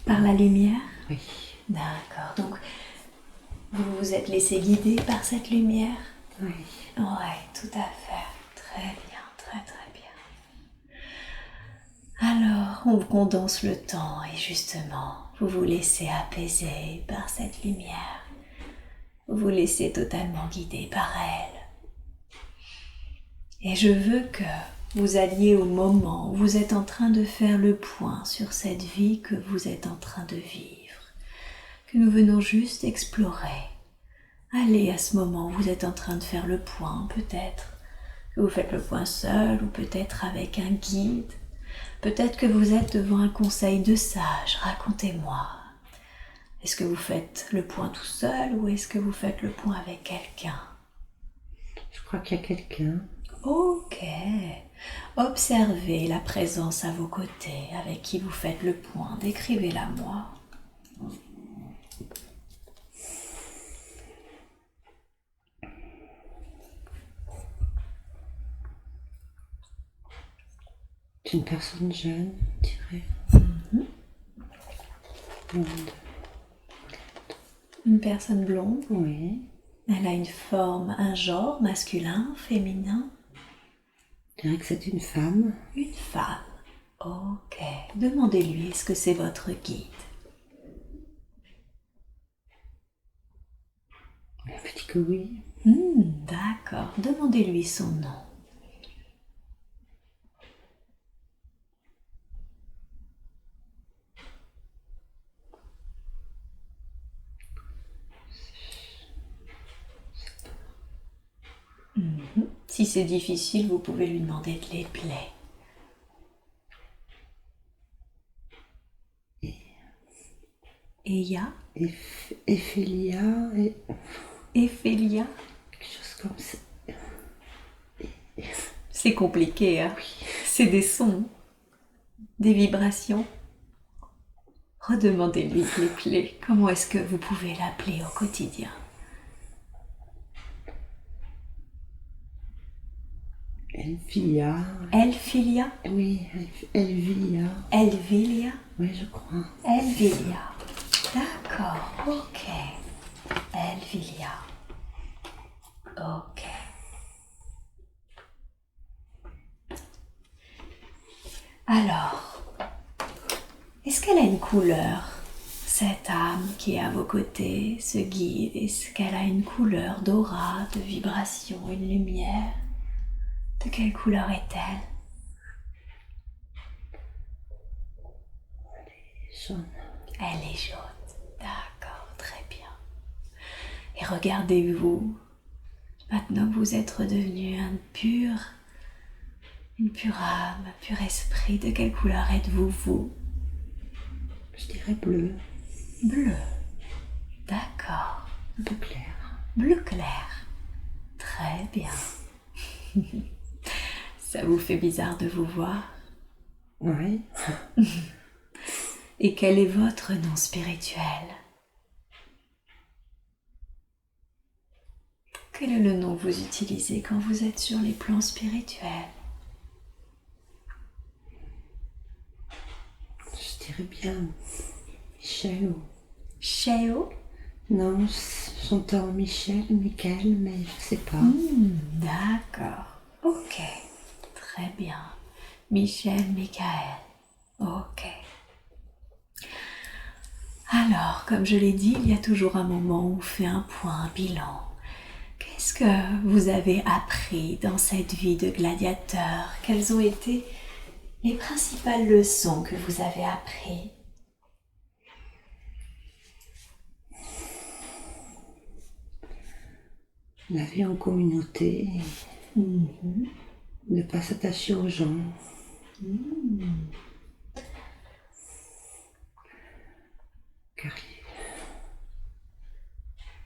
Par la lumière? Oui. D'accord. Donc, vous vous êtes laissé guider par cette lumière? Oui. Oui, tout à fait. Très bien, très très bien. Alors, on condense le temps et justement, vous vous laissez apaiser par cette lumière. Vous vous laissez totalement guider par elle. Et je veux que vous alliez au moment où vous êtes en train de faire le point sur cette vie que vous êtes en train de vivre, que nous venons juste explorer. Allez à ce moment où vous êtes en train de faire le point, peut-être que vous faites le point seul ou peut-être avec un guide. Peut-être que vous êtes devant un conseil de sage, racontez-moi. Est-ce que vous faites le point tout seul ou est-ce que vous faites le point avec quelqu'un? Je crois qu'il y a quelqu'un. Ok. Observez la présence à vos côtés avec qui vous faites le point. Décrivez-la moi. C'est une personne jeune, je dirais. Blonde. Une personne blonde. Oui. Elle a une forme, un genre masculin, féminin. Je dirais que c'est une femme. Une femme. Ok. Demandez-lui, est-ce que c'est votre guide? Elle m'a dit que oui. D'accord. Demandez-lui son nom. Si c'est difficile, vous pouvez lui demander de l'épeler. Eya? Ephélia. Ephélia? Quelque chose comme ça. C'est compliqué, hein? C'est des sons, des vibrations. Redemandez-lui de l'épeler. Comment est-ce que vous pouvez l'appeler au quotidien? Elvia. Elphilia? Oui, Elvia. Elvilia? Oui, je crois. Elvilia. D'accord, ok. Elvilia. Ok. Alors, est-ce qu'elle a une couleur, cette âme qui est à vos côtés, ce guide? Est-ce qu'elle a une couleur d'aura, de vibration, une lumière? De quelle couleur est-elle? Jaune. Elle est jaune. D'accord, très bien. Et regardez-vous, maintenant que vous êtes redevenu une pure âme, un pur esprit, de quelle couleur êtes-vous, vous? Je dirais bleu. Bleu. D'accord. Bleu clair. Bleu clair. Très bien. Ça vous fait bizarre de vous voir? Oui. Et quel est votre nom spirituel? Quel est le nom que vous utilisez quand vous êtes sur les plans spirituels? Je dirais bien Michel ou... Sheo? Non, j'entends Michel, Michael, mais je sais pas. D'accord. Ok. Très bien. Michel, Michael. Ok. Alors, comme je l'ai dit, il y a toujours un moment où on fait un point, un bilan. Qu'est-ce que vous avez appris dans cette vie de gladiateur? Quelles ont été les principales leçons que vous avez apprises? La vie en communauté, ne pas s'attacher aux gens. Car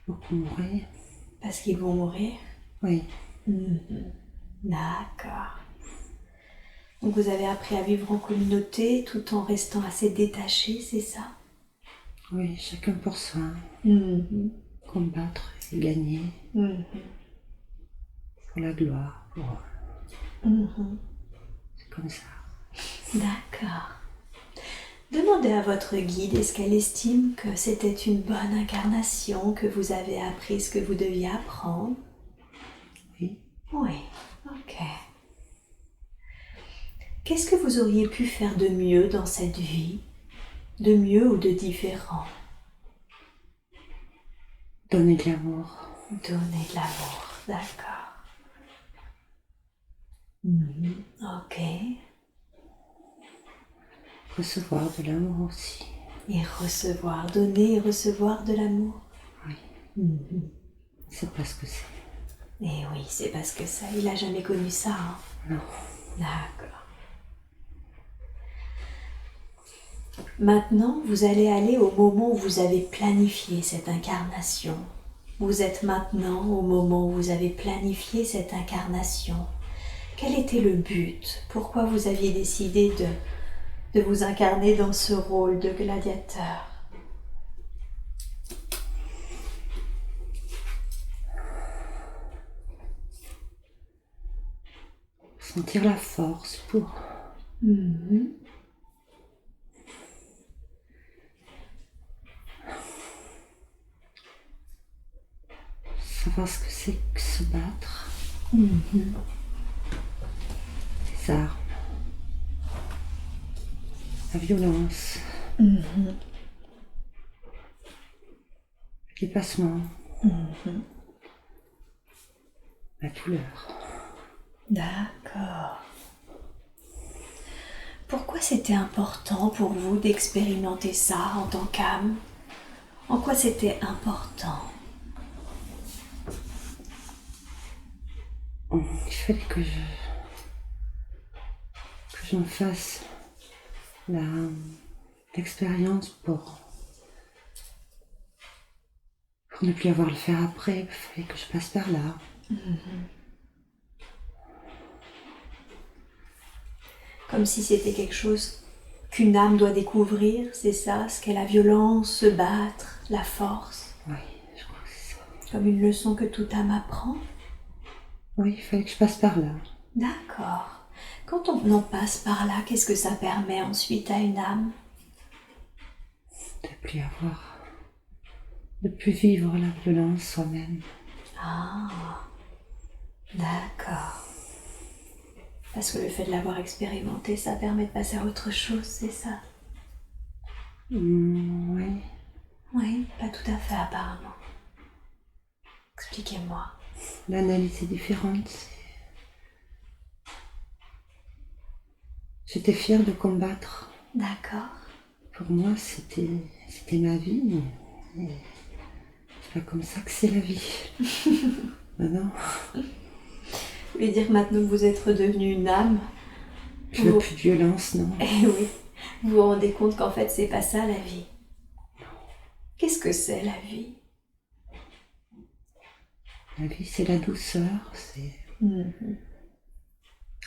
beaucoup mourir. Parce qu'ils vont mourir? Oui, D'accord. Donc vous avez appris à vivre en communauté tout en restant assez détaché, c'est ça? oui, chacun pour soi. Combattre et gagner. Pour la gloire. C'est comme ça. D'accord. Demandez à votre guide, est-ce qu'elle estime que c'était une bonne incarnation, que vous avez appris ce que vous deviez apprendre? Oui. Oui, ok. Qu'est-ce que vous auriez pu faire de mieux dans cette vie? De mieux ou de différent? Donner de l'amour. Donner de l'amour, d'accord. Ok. Recevoir de l'amour aussi. Et recevoir, donner et recevoir de l'amour. Oui. C'est pas ce que c'est. Et oui, c'est parce que ça, il a jamais connu ça. Hein? Non. D'accord. Maintenant, vous allez aller au moment où vous avez planifié cette incarnation. Vous êtes maintenant au moment où vous avez planifié cette incarnation. Quel était le but? Pourquoi vous aviez décidé de vous incarner dans ce rôle de gladiateur? Sentir la force pour... savoir ce que c'est que se battre. Les armes. La violence. Le dépassement. La douleur. D'accord. Pourquoi c'était important pour vous d'expérimenter ça en tant qu'âme? En quoi c'était important? Il fallait que j'en fasse l'expérience pour ne plus avoir à le faire après. Il fallait que je passe par là. Comme si c'était quelque chose qu'une âme doit découvrir, c'est ça? Ce qu'est la violence, se battre, la force? Oui, je crois que c'est ça. Comme une leçon que toute âme apprend? Oui, il fallait que je passe par là. D'accord. Quand on en passe par là, qu'est-ce que ça permet ensuite à une âme? De plus vivre la violence soi-même. Ah, d'accord. Parce que le fait de l'avoir expérimenté, ça permet de passer à autre chose, c'est ça? Oui. Oui, pas tout à fait apparemment. Expliquez-moi. L'analyse est différente. J'étais fière de combattre. D'accord. Pour moi, c'était ma vie. Et c'est pas comme ça que c'est la vie. Non. Vous voulez dire que maintenant que vous êtes redevenue une âme, Je veux plus de violence, non. eh oui, vous vous rendez compte qu'en fait, c'est pas ça la vie. Qu'est-ce que c'est la vie? La vie, c'est la douceur, c'est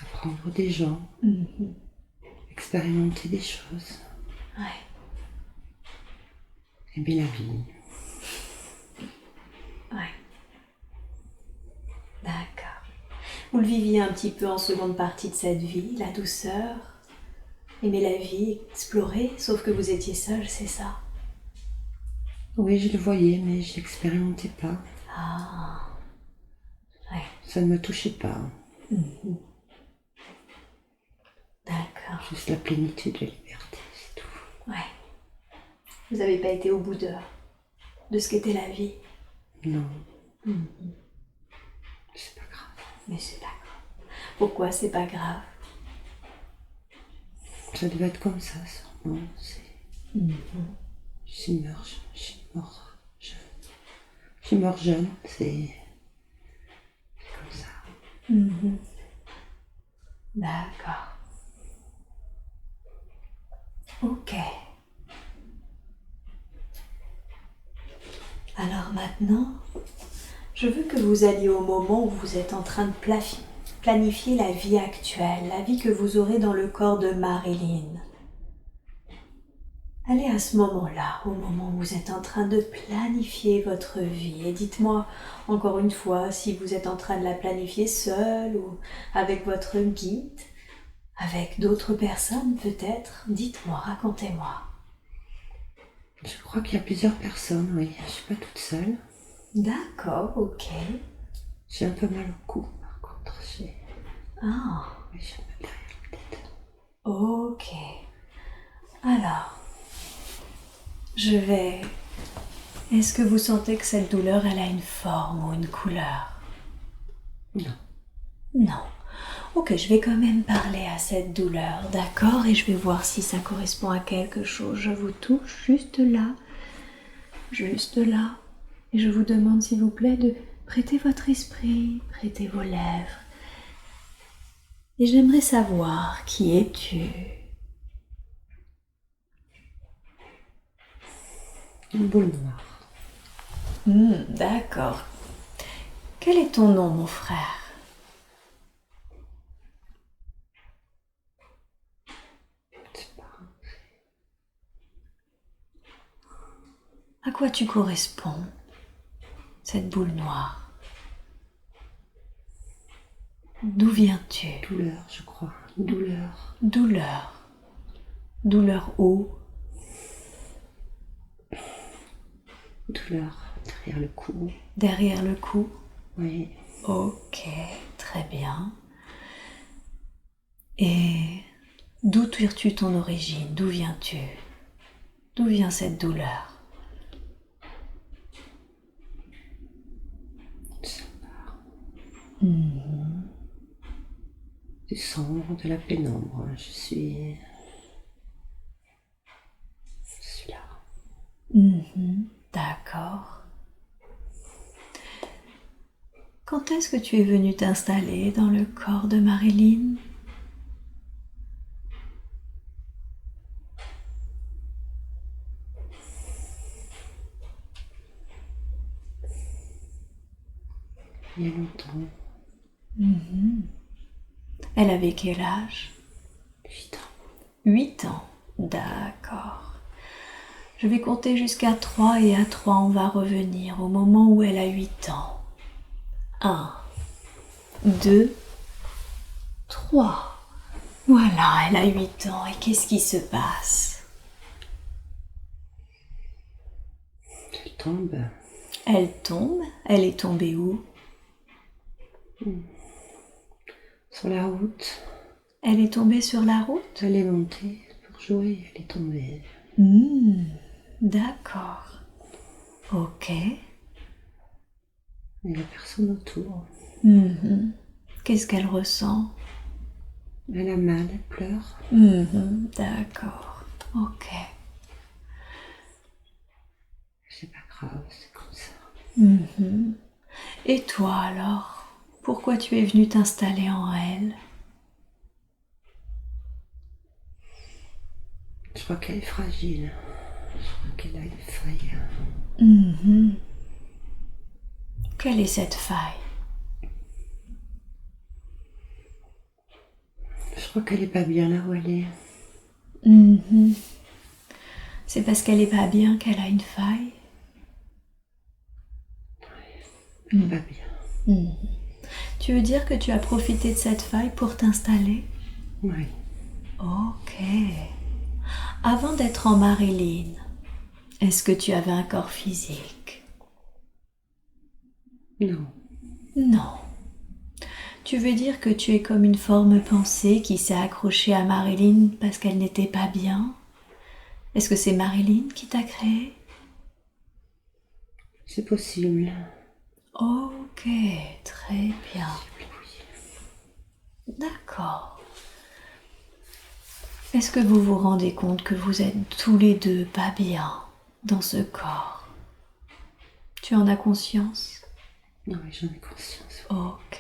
apprendre des gens, expérimenter des choses, Ouais. aimer la vie. Ouais. Vous le viviez un petit peu en seconde partie de cette vie, la douceur, aimer la vie, explorer, sauf que vous étiez seul, c'est ça? Oui, je le voyais, mais je l'expérimentais pas. Ah, ouais. Ça ne me touchait pas. D'accord. Juste la plénitude, la liberté, c'est tout. Ouais. Vous n'avez pas été au bout de ce qu'était la vie. Non. C'est pas grave. Mais c'est pas grave. Pourquoi c'est pas grave? Ça devait être comme ça, sûrement. Je suis mort jeune. Je suis mort jeune, c'est comme ça. D'accord. Ok. Alors maintenant, je veux que vous alliez au moment où vous êtes en train de planifier la vie actuelle, la vie que vous aurez dans le corps de Marilyn. Allez à ce moment-là, au moment où vous êtes en train de planifier votre vie, et dites-moi encore une fois si vous êtes en train de la planifier seul ou avec votre guide, avec d'autres personnes peut-être. Dites-moi, racontez-moi. Je crois qu'il y a plusieurs personnes, oui. Je suis pas toute seule. D'accord, ok. J'ai un peu mal au cou, par contre. Ah, Oui, j'ai mal derrière la tête. ok. Alors, Est-ce que vous sentez que cette douleur, elle a une forme ou une couleur? Non. Non. Ok, je vais quand même parler à cette douleur, d'accord? Et je vais voir si ça correspond à quelque chose. Je vous touche juste là. Et je vous demande, s'il vous plaît, de prêter votre esprit, prêter vos lèvres. Et j'aimerais savoir, qui es-tu? Une boule noire. D'accord. Quel est ton nom, mon frère? C'est pas... À quoi tu corresponds, cette boule noire? D'où viens-tu? Douleur, je crois. Douleur. Douleur. Douleur où? Douleur derrière le cou. Derrière le cou? Oui. Ok, très bien. Et d'où tires-tu ton origine? D'où viens-tu? D'où vient cette douleur? Ça part. Du sombre, de la pénombre. Je suis là. D'accord. Quand est-ce que tu es venu t'installer dans le corps de Marilyn? Il y a longtemps. Elle avait quel âge? 8 ans. 8 ans. D'accord. Je vais compter jusqu'à 3 et à 3 on va revenir au moment où elle a 8 ans. 1, 2, 3. Voilà, elle a 8 ans. Et qu'est-ce qui se passe? Elle tombe. Elle tombe. Elle est tombée où? Sur la route. Elle est tombée sur la route? Elle est montée pour jouer. Elle est tombée. D'accord. Ok. Il n'y a personne autour. Qu'est-ce qu'elle ressent? Elle a mal, elle pleure. D'accord. Ok. C'est pas grave, c'est comme ça. Et toi alors? Pourquoi tu es venu t'installer en elle? Je crois qu'elle est fragile. Je crois qu'elle a une faille. Quelle est cette faille? Je crois qu'elle est pas bien là où elle est. C'est parce qu'elle est pas bien qu'elle a une faille? Elle est pas bien. Tu veux dire que tu as profité de cette faille pour t'installer? Oui. Ok. Avant d'être en Marilyn, est-ce que tu avais un corps physique? Non. Non. Tu veux dire que tu es comme une forme pensée qui s'est accrochée à Marilyn parce qu'elle n'était pas bien? Est-ce que c'est Marilyn qui t'a créé? C'est possible. Ok, très bien. D'accord. Est-ce que vous vous rendez compte que vous êtes tous les deux pas bien dans ce corps? Tu en as conscience? Non, mais j'en ai conscience. Ok.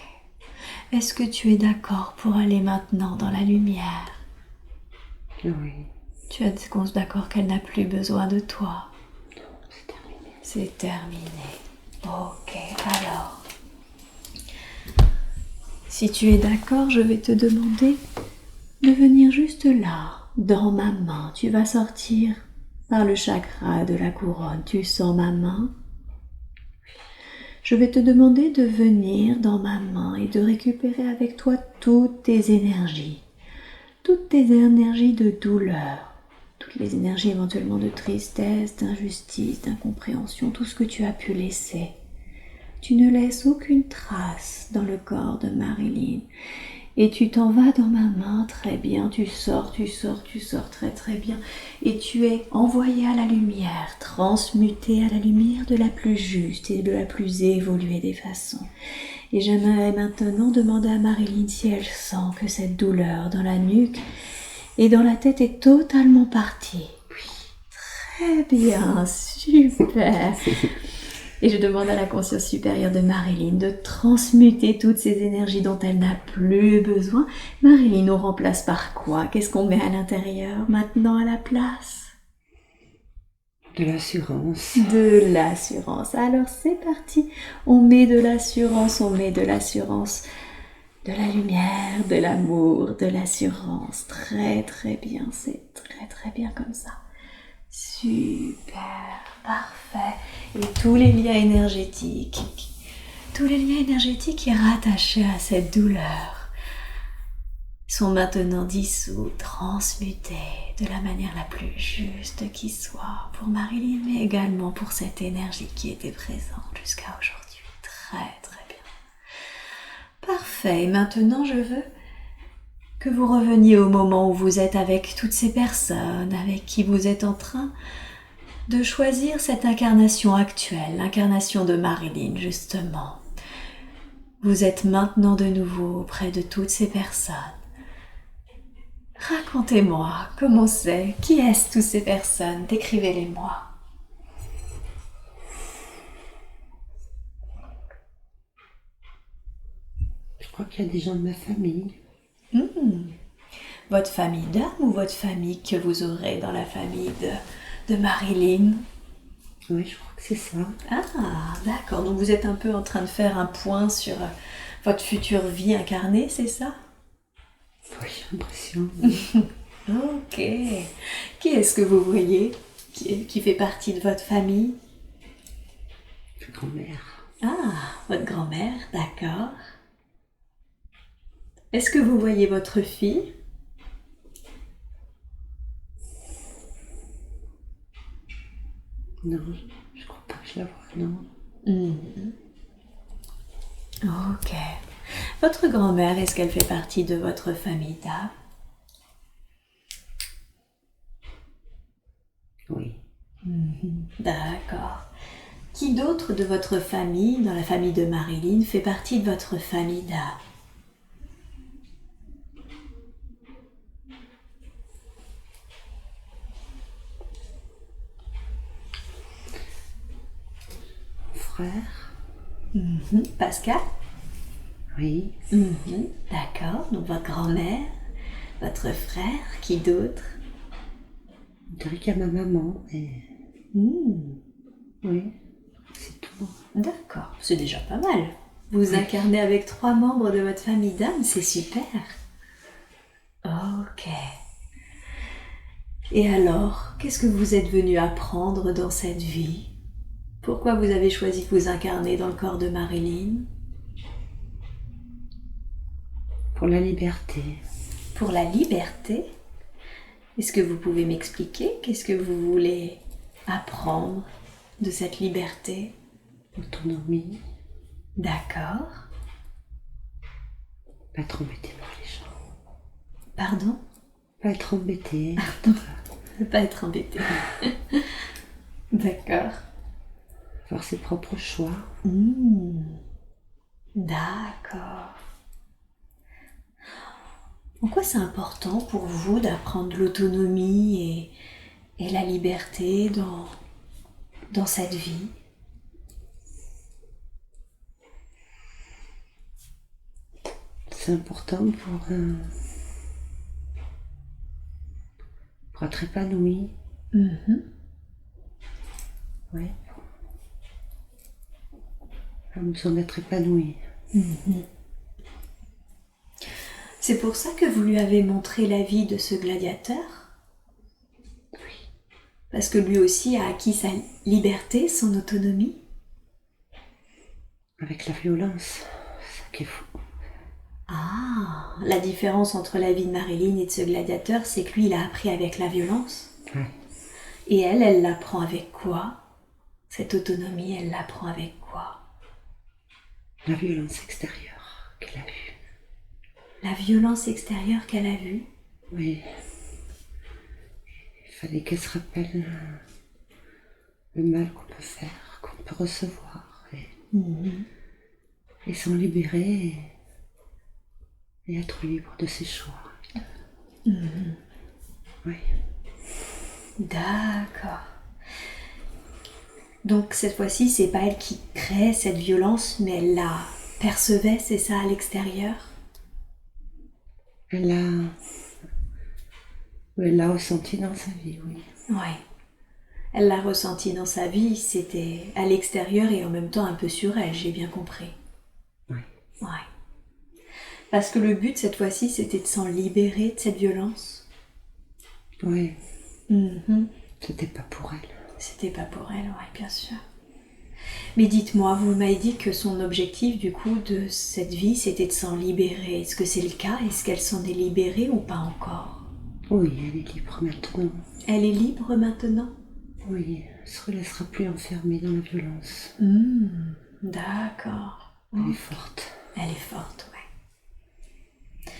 Est-ce que tu es d'accord pour aller maintenant dans la lumière? Oui. Tu es d'accord qu'elle n'a plus besoin de toi? Non, c'est terminé. C'est terminé. Ok, alors. Si tu es d'accord, je vais te demander de venir juste là, dans ma main. Tu vas sortir par le chakra de la couronne. Tu sens ma main? Je vais te demander de venir dans ma main et de récupérer avec toi toutes tes énergies de douleur, toutes les énergies éventuellement de tristesse, d'injustice, d'incompréhension, tout ce que tu as pu laisser. Tu ne laisses aucune trace dans le corps de Marilyn. Et tu t'en vas dans ma main, très bien, tu sors très très bien. Et tu es envoyé à la lumière, transmuté à la lumière de la plus juste et de la plus évoluée des façons. Et j'aimerais maintenant demander à Marilyn si elle sent que cette douleur dans la nuque et dans la tête est totalement partie. Oui, très bien, super. Et je demande à la conscience supérieure de Marilyn de transmuter toutes ces énergies dont elle n'a plus besoin. Marilyn nous remplace par quoi? Qu'est-ce qu'on met à l'intérieur maintenant à la place? De l'assurance. De l'assurance. Alors c'est parti. On met de l'assurance, de la lumière, de l'amour, de l'assurance. Très très bien, c'est très très bien comme ça. Super, parfait. Et tous les liens énergétiques rattachés à cette douleur sont maintenant dissous, transmutés de la manière la plus juste qui soit pour Marilyn, mais également pour cette énergie qui était présente jusqu'à aujourd'hui. Très très bien. Parfait. Et maintenant, je veux que vous reveniez au moment où vous êtes avec toutes ces personnes avec qui vous êtes en train de choisir cette incarnation actuelle, l'incarnation de Marilyn justement. Vous êtes maintenant de nouveau auprès de toutes ces personnes. Racontez-moi, comment c'est? Qui est-ce toutes ces personnes? Décrivez-les-moi. Je crois qu'il y a des gens de ma famille. Votre famille d'âme ou votre famille que vous aurez dans la famille de Marilyn? Oui, je crois que c'est ça. Ah, d'accord. Donc vous êtes un peu en train de faire un point sur votre future vie incarnée, c'est ça? Oui, j'ai l'impression. Ok. Qui est-ce que vous voyez qui fait partie de votre famille? Ma grand-mère. Ah, votre grand-mère, d'accord. Est-ce que vous voyez votre fille? Non, je crois pas que je la vois, non. Ok. Votre grand-mère, est-ce qu'elle fait partie de votre famille d'âme? Oui. D'accord. Qui d'autre de votre famille, dans la famille de Marilyn, fait partie de votre famille d'âme? Frère. Pascal? Oui. D'accord. Donc votre grand-mère, votre frère, qui d'autre? On dirait qu'il y a ma maman. Et... Oui, c'est tout. D'accord, c'est déjà pas mal. Vous incarnez avec 3 membres de votre famille d'âme, c'est super. Ok. Et alors, qu'est-ce que vous êtes venu apprendre dans cette vie? Pourquoi vous avez choisi de vous incarner dans le corps de Marilyn? Pour la liberté. Pour la liberté? Est-ce que vous pouvez m'expliquer qu'est-ce que vous voulez apprendre de cette liberté? Autonomie. D'accord. Pas être embêté par les gens. Pardon? Pas être embêté. Ne pas être embêté. D'accord. Faire ses propres choix. D'accord. Pourquoi c'est important pour vous d'apprendre l'autonomie et la liberté dans cette vie? C'est important pour être épanoui. Oui. On a besoin d'être épanoui. C'est pour ça que vous lui avez montré la vie de ce gladiateur? Oui. Parce que lui aussi a acquis sa liberté, son autonomie? Avec la violence, c'est ça qui est fou. Ah, la différence entre la vie de Marilyn et de ce gladiateur, c'est que lui, il a appris avec la violence. Ouais. Et elle l'apprend avec quoi? Cette autonomie, elle l'apprend avec quoi? La violence extérieure qu'elle a vue. La violence extérieure qu'elle a vue? Oui. Il fallait qu'elle se rappelle le mal qu'on peut faire, qu'on peut recevoir. Et s'en libérer et être libre de ses choix. Oui. D'accord. Donc cette fois-ci, c'est pas elle qui crée cette violence, mais elle la percevait, c'est ça, à l'extérieur? Elle l'a ressenti dans sa vie, oui. Ouais. Elle l'a ressenti dans sa vie, c'était à l'extérieur et en même temps un peu sur elle, j'ai bien compris. Oui. Ouais. Parce que le but cette fois-ci, c'était de s'en libérer de cette violence. Oui. C'était pas pour elle. C'était pas pour elle, ouais, bien sûr. Mais dites-moi, vous m'avez dit que son objectif du coup de cette vie, c'était de s'en libérer. Est-ce que c'est le cas? Est-ce qu'elle s'en est libérée ou pas encore? Oui, elle est libre maintenant. Elle est libre maintenant? Oui, elle ne se laissera plus enfermer dans la violence. D'accord. Elle est forte. Elle est forte, ouais.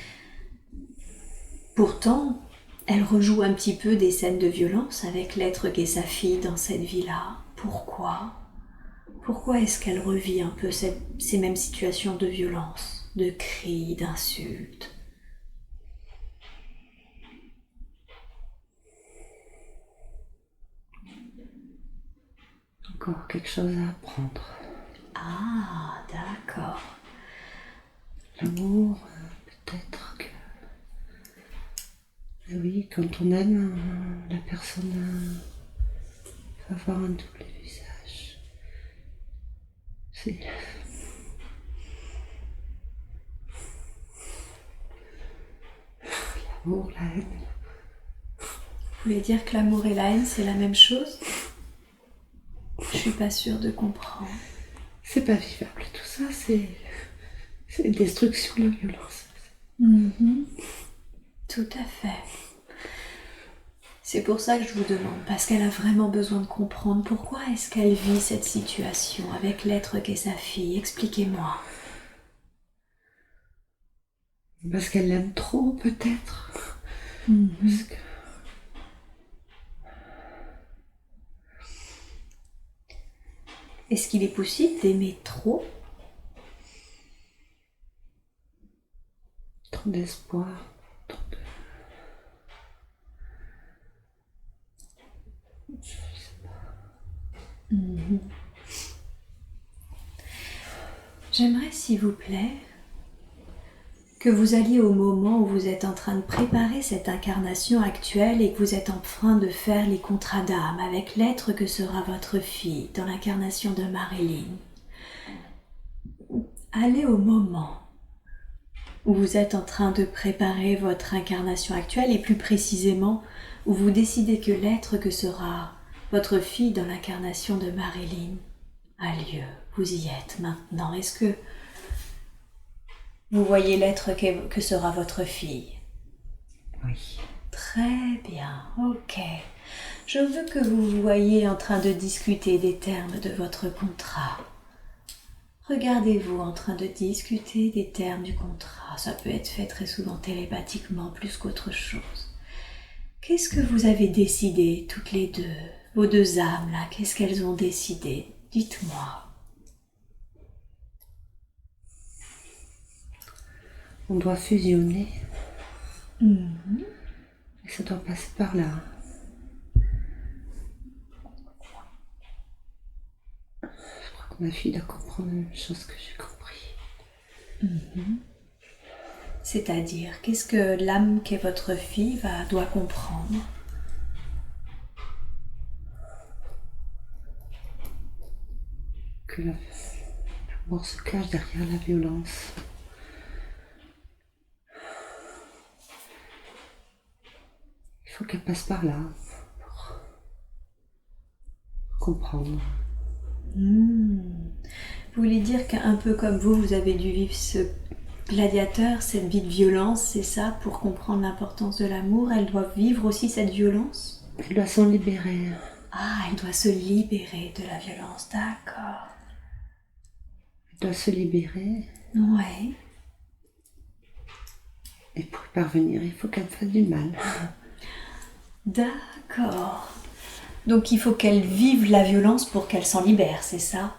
Pourtant, elle rejoue un petit peu des scènes de violence avec l'être qu'est sa fille dans cette vie-là. Pourquoi? Pourquoi est-ce qu'elle revit un peu ces mêmes situations de violence, de cris, d'insultes? Encore quelque chose à apprendre. Ah, d'accord. L'amour, peut-être que... Oui, quand on aime, la personne va avoir un double visage. C'est... L'amour, la haine. Vous voulez dire que l'amour et la haine, c'est la même chose? Je suis pas sûre de comprendre. C'est pas vivable, tout ça, c'est une destruction de la violence. Tout à fait. C'est pour ça que je vous demande, parce qu'elle a vraiment besoin de comprendre pourquoi est-ce qu'elle vit cette situation avec l'être qu'est sa fille. Expliquez-moi. Parce qu'elle l'aime trop, peut-être. Parce que... Est-ce qu'il est possible d'aimer trop? Trop d'espoir, trop de... Je sais pas. J'aimerais, s'il vous plaît, que vous alliez au moment où vous êtes en train de préparer cette incarnation actuelle et que vous êtes en train de faire les contrats d'âme avec l'être que sera votre fille dans l'incarnation de Marilyn. Allez au moment où vous êtes en train de préparer votre incarnation actuelle et plus précisément où vous décidez que l'être que sera votre fille dans l'incarnation de Marilyn a lieu. Vous y êtes maintenant. Est-ce que Vous voyez l'être que sera votre fille. Oui. Très bien, ok. Je veux que vous vous voyez en train de discuter des termes de votre contrat. Regardez-vous en train de discuter des termes du contrat. Ça peut être fait très souvent télépathiquement plus qu'autre chose. Qu'est-ce que vous avez décidé toutes les deux? Vos deux âmes là, qu'est-ce qu'elles ont décidé? Dites-moi. On doit fusionner. Mhm. Et ça doit passer par là. Je crois que ma fille doit comprendre la même chose que j'ai compris. C'est-à-dire, qu'est-ce que l'âme qu'est votre fille doit comprendre? Que l'amour se cache derrière la violence. Il faut qu'elle passe par là pour comprendre. Vous voulez dire qu'un peu comme vous avez dû vivre ce gladiateur, cette vie de violence, c'est ça, pour comprendre l'importance de l'amour, elle doit vivre aussi cette violence? Elle doit s'en libérer. Ah, elle doit se libérer de la violence, d'accord. Elle doit se libérer. Ouais. Et pour y parvenir, il faut qu'elle fasse du mal. D'accord. Donc il faut qu'elle vive la violence pour qu'elle s'en libère, c'est ça?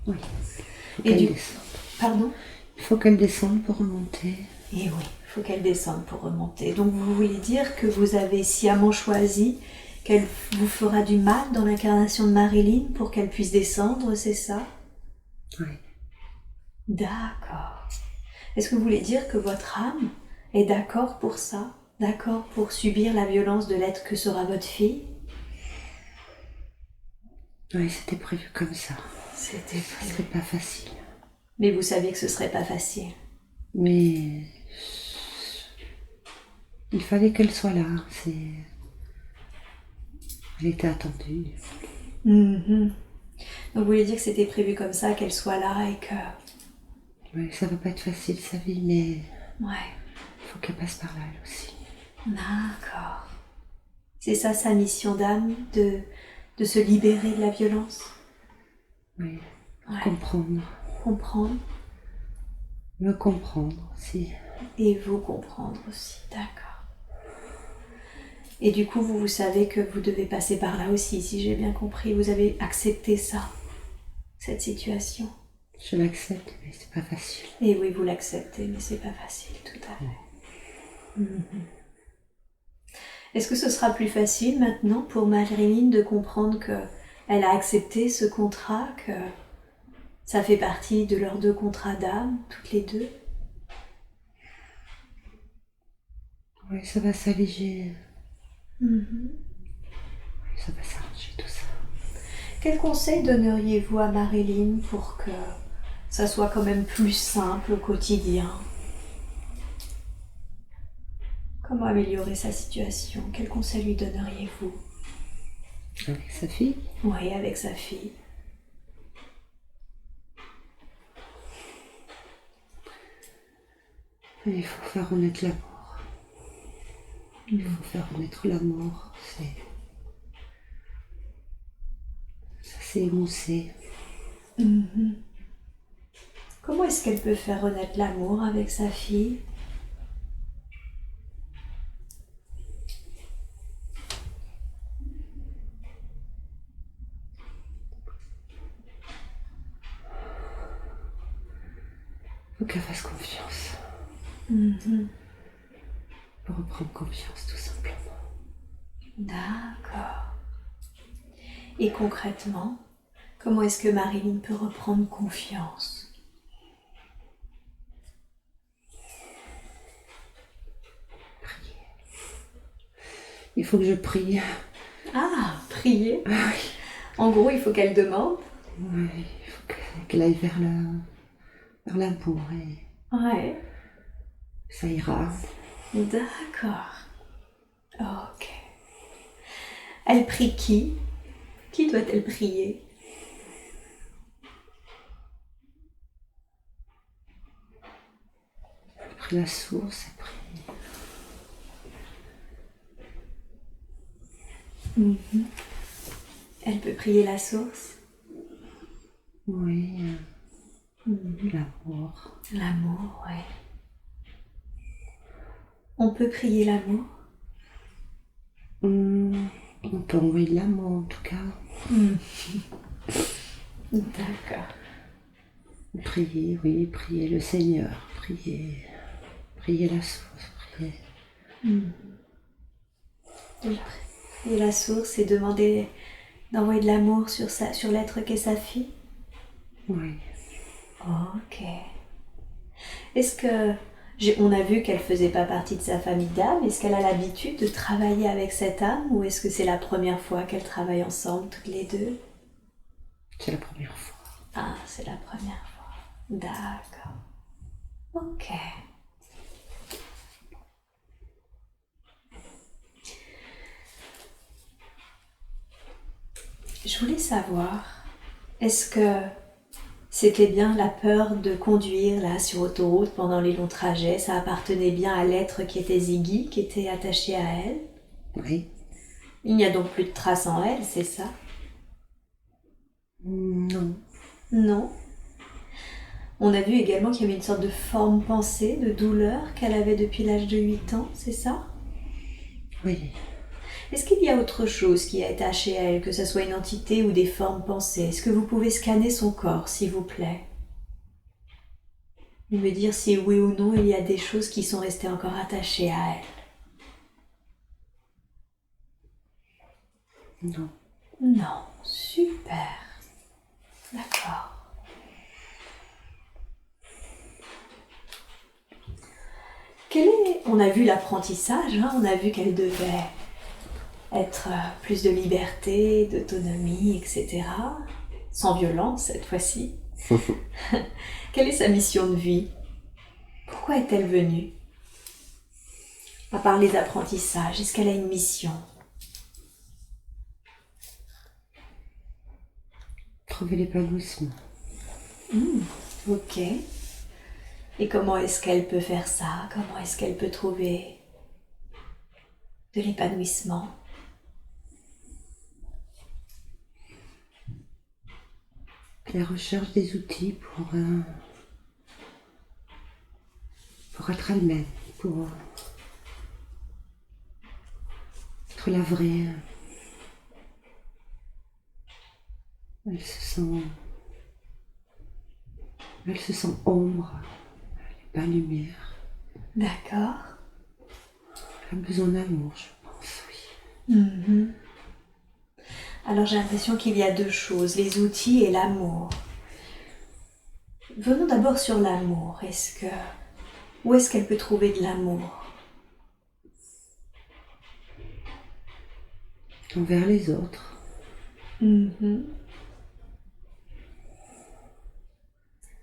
Oui. Il faut Et qu'elle du... descende. Pardon? Il faut qu'elle descende pour remonter. Et oui, il faut qu'elle descende pour remonter. Donc vous voulez dire que vous avez sciemment choisi qu'elle vous fera du mal dans l'incarnation de Marilyn pour qu'elle puisse descendre, c'est ça? Oui. D'accord. Est-ce que vous voulez dire que votre âme est d'accord pour ça? D'accord pour subir la violence de l'être que sera votre fille? Oui, c'était prévu comme ça. C'était Ce prévu. serait pas facile. Mais vous saviez que ce serait pas facile. Mais il fallait qu'elle soit là. Elle était attendue. Donc vous voulez dire que c'était prévu comme ça, qu'elle soit là et que... Oui, ça va pas être facile sa vie, mais Ouais, il faut qu'elle passe par là elle aussi. d'accord. C'est ça sa mission d'âme, de se libérer de la violence? Oui, Ouais. comprendre. Comprendre Me comprendre aussi. et vous comprendre aussi, d'accord. Et du coup, vous savez que vous devez passer par là aussi, si j'ai bien compris. Vous avez accepté ça, cette situation. Je l'accepte, mais c'est pas facile. Et oui, vous l'acceptez, mais c'est pas facile, tout à fait. Est-ce que ce sera plus facile maintenant pour Marilyn de comprendre qu'elle a accepté ce contrat, que ça fait partie de leurs deux contrats d'âme, toutes les deux? Oui, ça va s'alléger. Ça va s'arranger tout ça. Quel conseil donneriez-vous à Marilyn pour que ça soit quand même plus simple au quotidien? Comment améliorer sa situation? Quel conseil lui donneriez-vous? Avec sa fille, Oui, avec sa fille. il faut faire renaître l'amour. Il faut faire renaître l'amour. Ça s'est émoussé. Comment est-ce qu'elle peut faire renaître l'amour avec sa fille? Il faut qu'elle fasse confiance. Pour reprendre confiance, tout simplement. D'accord. Et concrètement, comment est-ce que Marilyn peut reprendre confiance? Prier. Il faut que je prie. Ah, prier. En gros, il faut qu'elle demande. Oui, il faut qu'elle aille vers l'amour et Ouais. ça ira. D'accord. Ok. Elle prie qui? Qui doit-elle prier? pris la source, elle a pris... Elle peut prier la source. Oui, l'amour. L'amour, ouais. On peut prier l'amour. On peut envoyer de l'amour en tout cas. D'accord. Prier, oui, prier le Seigneur, prier la source, prier. Et la source, c'est demander d'envoyer de l'amour sur l'être qu'est sa fille. Oui. Ok. Est-ce que on a vu qu'elle faisait pas partie de sa famille d'âme. Est-ce qu'elle a l'habitude de travailler avec cette âme ou est-ce que c'est la première fois qu'elles travaillent ensemble toutes les deux? C'est la première fois. Ah, c'est la première fois. D'accord. Ok. Je voulais savoir, est-ce que c'était bien la peur de conduire là sur autoroute pendant les longs trajets? Ça appartenait bien à l'être qui était Ziggy, qui était attaché à elle? Oui. Il n'y a donc plus de traces en elle, c'est ça? Non. Non. On a vu également qu'il y avait une sorte de forme pensée, de douleur qu'elle avait depuis l'âge de 8 ans, c'est ça? Oui. Est-ce qu'il y a autre chose qui est attachée à elle, que ce soit une entité ou des formes pensées? Est-ce que vous pouvez scanner son corps, s'il vous plaît? Et me dire si oui ou non il y a des choses qui sont restées encore attachées à elle. Non. Non, super. D'accord. On a vu l'apprentissage, hein, on a vu qu'elle devait être plus de liberté, d'autonomie, etc. Sans violence cette fois-ci. Quelle est sa mission de vie? Pourquoi est-elle venue? À part les apprentissages, est-ce qu'elle a une mission? Trouver l'épanouissement. Ok. Et comment est-ce qu'elle peut faire ça? Comment est-ce qu'elle peut trouver de l'épanouissement? La recherche des outils pour être elle-même, pour être la vraie. Elle se sent ombre, elle n'est pas lumière. D'accord. Elle a besoin d'amour, je pense, oui. Alors j'ai l'impression qu'il y a deux choses, les outils et l'amour. Venons d'abord sur l'amour. Où est-ce qu'elle peut trouver de l'amour? Envers les autres. Vous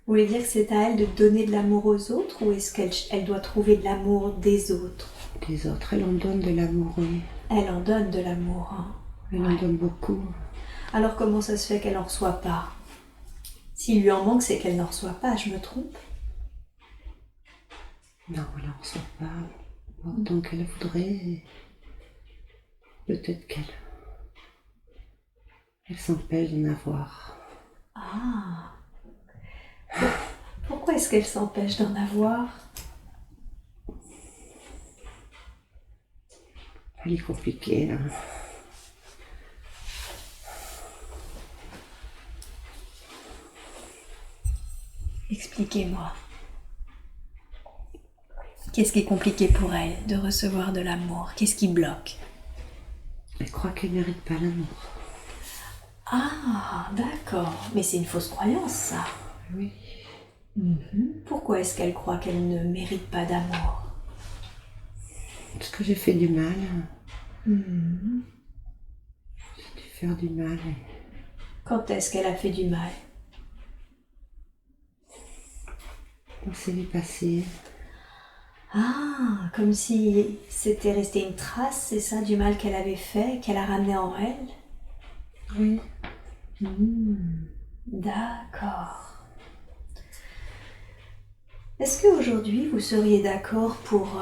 voulez dire que c'est à elle de donner de l'amour aux autres ou est-ce qu'elle doit trouver de l'amour des autres? Les autres, elle en donne de l'amour, oui. Elle en donne de l'amour, hein. Elle en donne beaucoup. Alors comment ça se fait qu'elle n'en reçoit pas? S'il lui en manque, c'est qu'elle n'en reçoit pas, je me trompe? Non, elle n'en reçoit pas autant qu'elle voudrait. Peut-être qu'elle s'empêche d'en avoir. Ah. Pourquoi est-ce qu'elle s'empêche d'en avoir? Elle est compliquée, hein. Expliquez-moi. Qu'est-ce qui est compliqué pour elle de recevoir de l'amour? Qu'est-ce qui bloque? Elle croit qu'elle ne mérite pas l'amour. Ah, d'accord. Mais c'est une fausse croyance, ça. Oui. Pourquoi est-ce qu'elle croit qu'elle ne mérite pas d'amour? Parce que j'ai fait du mal. J'ai dû faire du mal. Quand est-ce qu'elle a fait du mal? Dans ses vies passées. Ah, comme si c'était resté une trace, c'est ça, du mal qu'elle avait fait, qu'elle a ramené en elle? Oui. D'accord. Est-ce qu'aujourd'hui vous seriez d'accord pour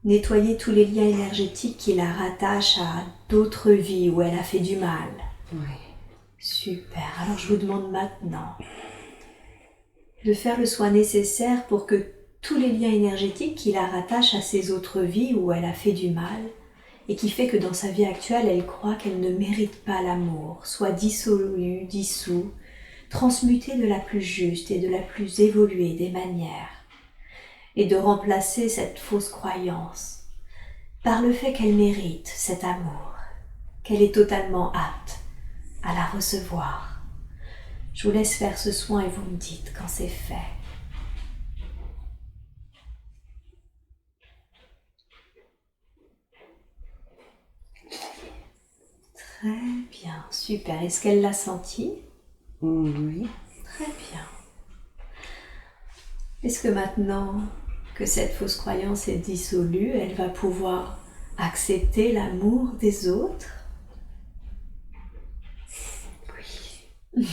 nettoyer tous les liens énergétiques qui la rattachent à d'autres vies où elle a fait du mal? Oui. Super. Alors je vous demande maintenant de faire le soin nécessaire pour que tous les liens énergétiques qui la rattachent à ces autres vies où elle a fait du mal et qui fait que dans sa vie actuelle, elle croit qu'elle ne mérite pas l'amour, soient dissolus, dissous, transmutés de la plus juste et de la plus évoluée des manières, et de remplacer cette fausse croyance par le fait qu'elle mérite cet amour, qu'elle est totalement apte à la recevoir. Je vous laisse faire ce soin et vous me dites quand c'est fait. Très bien, super. Est-ce qu'elle l'a senti? Oui. Très bien. Est-ce que maintenant que cette fausse croyance est dissolue, elle va pouvoir accepter l'amour des autres? Oui.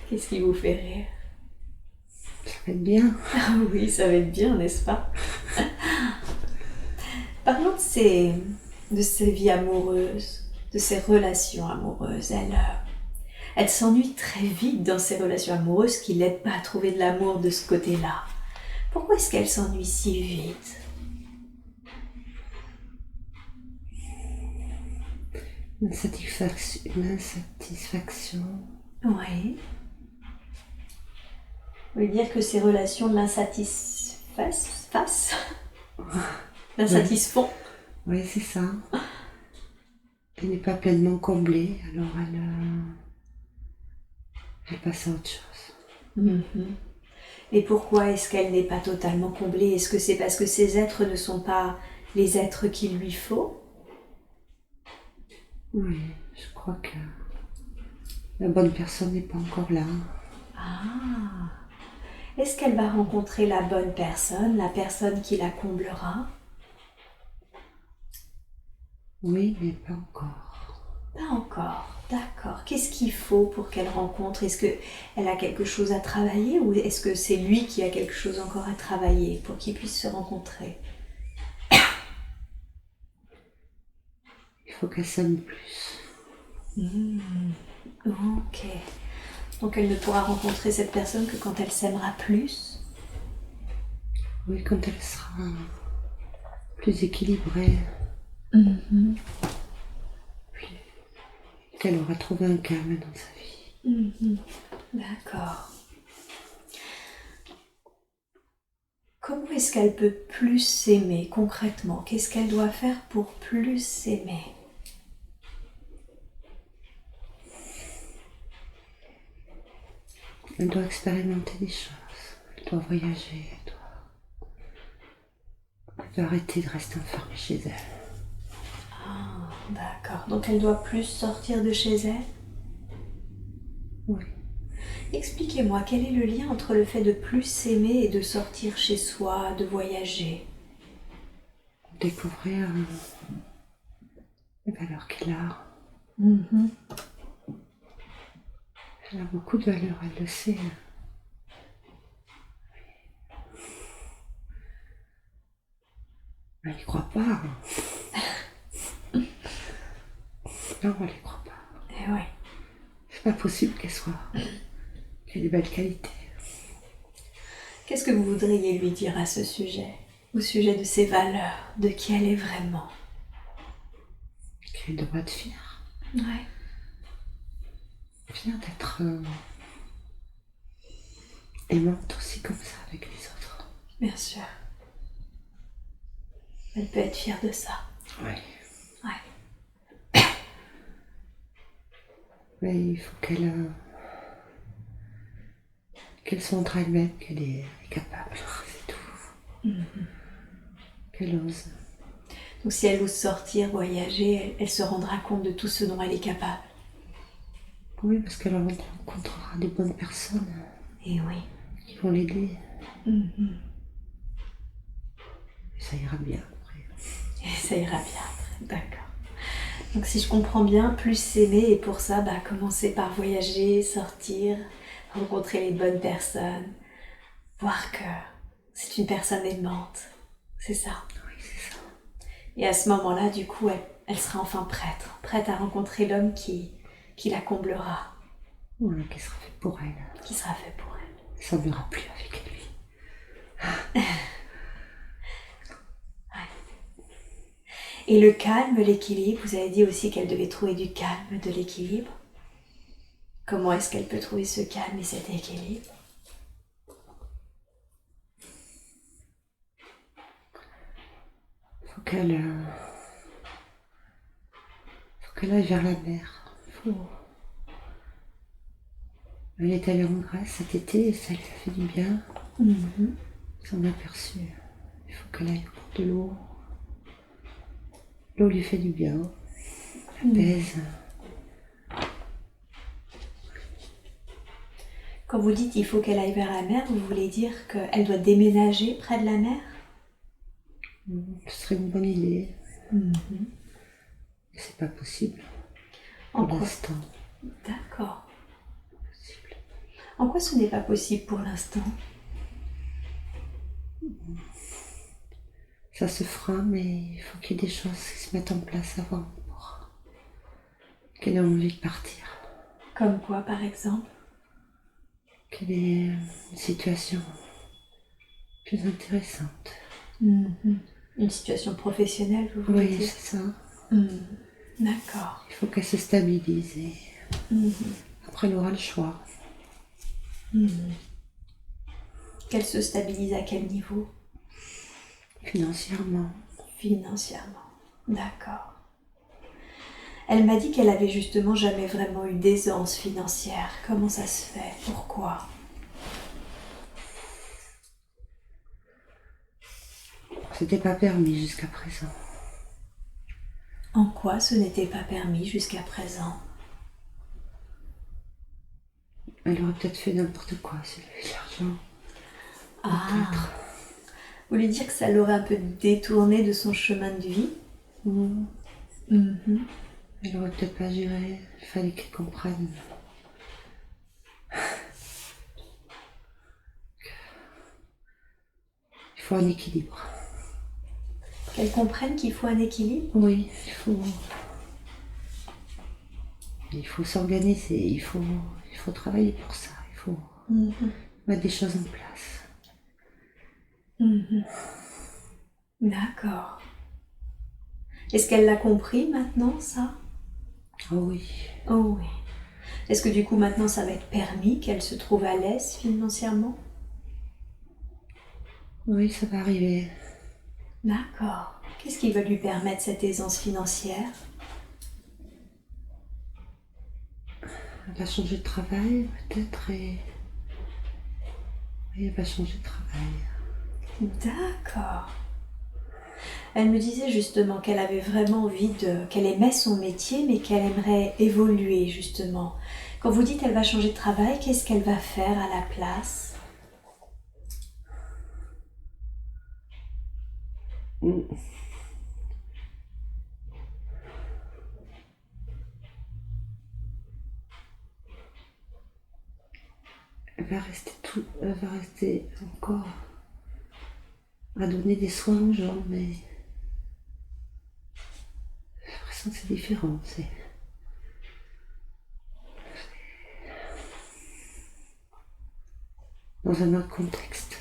Qu'est-ce qui vous fait rire? Ça va être bien. Ah oui, ça va être bien, n'est-ce pas? Parlons de ces vies amoureuses, de ces relations amoureuses. Elle s'ennuie très vite dans ces relations amoureuses qui l'aident pas à trouver de l'amour de ce côté-là. Pourquoi est-ce qu'elle s'ennuie si vite? Une insatisfaction. Oui. Vous voulez dire que ces relations l'insatisfassent? L'insatisfont? Oui, c'est ça. Elle n'est pas pleinement comblée, alors elle passe à autre chose. Mhm. Et pourquoi est-ce qu'elle n'est pas totalement comblée? Est-ce que c'est parce que ces êtres ne sont pas les êtres qu'il lui faut? Oui, je crois que la bonne personne n'est pas encore là. Ah. Est-ce qu'elle va rencontrer la bonne personne, la personne qui la comblera? Oui, mais pas encore. Pas encore, d'accord. Qu'est-ce qu'il faut pour qu'elle rencontre? Est-ce qu'elle a quelque chose à travailler ou est-ce que c'est lui qui a quelque chose encore à travailler pour qu'ils puissent se rencontrer? Il faut qu'elle s'aime plus. Ok. Donc elle ne pourra rencontrer cette personne que quand elle s'aimera plus? Oui, quand elle sera plus équilibrée. Puis qu'elle aura trouvé un calme dans sa vie. D'accord. Comment est-ce qu'elle peut plus s'aimer concrètement? Qu'est-ce qu'elle doit faire pour plus s'aimer? Elle doit expérimenter des choses. Elle doit voyager. Elle doit arrêter de rester enfermée chez elle. Ah, d'accord. Donc elle doit plus sortir de chez elle? Oui. Expliquez-moi, quel est le lien entre le fait de plus s'aimer et de sortir chez soi, de voyager? Découvrir les valeurs qu'elle a. Elle a beaucoup de valeurs, elle le sait. Elle n'y croit pas. Non, elle n'y croit pas. Eh ouais. C'est pas possible qu'elle ait des belles qualités. Qu'est-ce que vous voudriez lui dire à ce sujet? Au sujet de ses valeurs, de qui elle est vraiment? Qu'elle doit être fière. Ouais. Fière d'être aimante aussi comme ça avec les autres. Bien sûr. Elle peut être fière de ça. Oui. Ouais. Mais il faut qu'elle se elle-même, qu'elle est capable, c'est tout. Qu'elle ose. Donc si elle ose sortir, voyager, elle se rendra compte de tout ce dont elle est capable. Oui, parce qu'elle rencontrera des bonnes personnes. Et oui. Qui vont l'aider. Et ça ira bien après. Et ça ira bien après, d'accord. Donc si je comprends bien, plus s'aimer et pour ça, commencer par voyager, sortir, rencontrer les bonnes personnes, voir que c'est une personne aimante. C'est ça. Oui, c'est ça. Et à ce moment-là, du coup, elle sera enfin prête à rencontrer l'homme qui la comblera, Voilà, qui sera fait pour elle. qui sera fait pour elle. Ça n'ira plus avec lui. Et le calme, l'équilibre, vous avez dit aussi qu'elle devait trouver du calme, de l'équilibre. Comment est-ce qu'elle peut trouver ce calme et cet équilibre? Faut qu'elle aille vers la mer. Elle est allée en Grèce cet été et ça lui a fait du bien. S'en aperçu. Il faut qu'elle aille au bord de l'eau. L'eau lui fait du bien. Elle pèse. Quand vous dites il faut qu'elle aille vers la mer, vous voulez dire qu'elle doit déménager près de la mer? Ce serait une bonne idée. C'est pas possible. En Pour quoi? l'instant. D'accord. Possible. En quoi ce n'est pas possible pour l'instant? Ça se fera, mais il faut qu'il y ait des choses qui se mettent en place avant pour qu'elle ait envie de partir. Comme quoi, par exemple? Qu'elle ait une situation plus intéressante. Une situation professionnelle, vous voulez Oui, dire? c'est ça. D'accord. Il faut qu'elle se stabilise et après elle aura le choix. Qu'elle se stabilise à quel niveau? Financièrement. Financièrement. D'accord. Elle m'a dit qu'elle avait justement jamais vraiment eu d'aisance financière. Comment ça se fait? Pourquoi? C'était pas permis jusqu'à présent. En quoi ce n'était pas permis jusqu'à présent? Elle aurait peut-être fait n'importe quoi si elle avait de l'argent. Ah. Vous voulez dire que ça l'aurait un peu détournée de son chemin de vie? Elle aurait peut-être pas géré. Il fallait qu'elle comprenne. Il faut un équilibre. Qu'elle comprenne qu'il faut un équilibre? Oui, il faut s'organiser, il faut travailler pour ça, il faut mettre des choses en place. D'accord. Est-ce qu'elle l'a compris maintenant, ça? Oh oui. Oh oui. Est-ce que du coup maintenant ça va être permis qu'elle se trouve à l'aise financièrement? Oui, ça va arriver. D'accord. Qu'est-ce qui va lui permettre cette aisance financière? Elle va changer de travail peut-être et elle va changer de travail. D'accord. Elle me disait justement qu'elle avait vraiment envie qu'elle aimait son métier, mais qu'elle aimerait évoluer justement. Quand vous dites qu'elle va changer de travail, qu'est-ce qu'elle va faire à la place? Elle va rester encore à donner des soins aux gens, mais j'ai l'impression que c'est différent. C'est dans un autre contexte.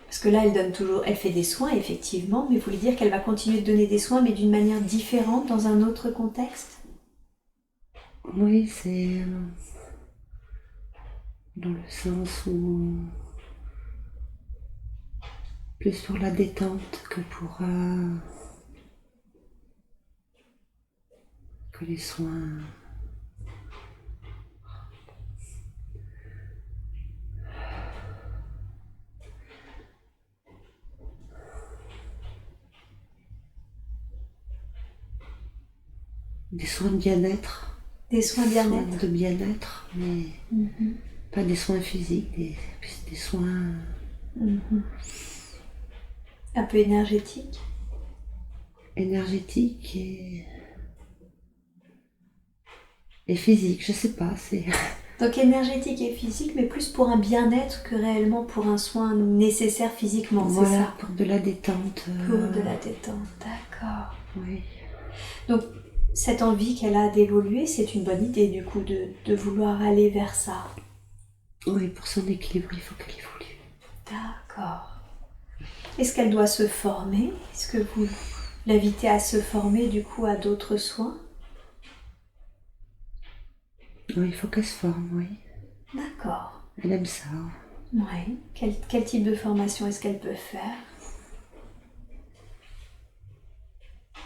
Parce que là, elle fait des soins effectivement, mais vous voulez dire qu'elle va continuer de donner des soins, mais d'une manière différente, dans un autre contexte? Oui, c'est dans le sens où plus pour la détente que les soins. Des soins de bien-être. Des soins bien-être? Soins de bien-être, mais pas des soins physiques, des soins Un peu énergétiques? énergétiques et physiques, je sais pas, c'est Donc énergétique et physique, mais plus pour un bien-être que réellement pour un soin nécessaire physiquement, c'est Voilà, ça? pour de la détente. Pour de la détente, d'accord. Oui. Donc cette envie qu'elle a d'évoluer, c'est une bonne idée du coup de vouloir aller vers ça. Oui, pour son équilibre, il faut qu'elle évolue. D'accord. Est-ce qu'elle doit se former? Est-ce que vous l'invitez à se former du coup à d'autres soins? Oui, il faut qu'elle se forme, oui. D'accord. Elle aime ça. Oui. Quel type de formation est-ce qu'elle peut faire?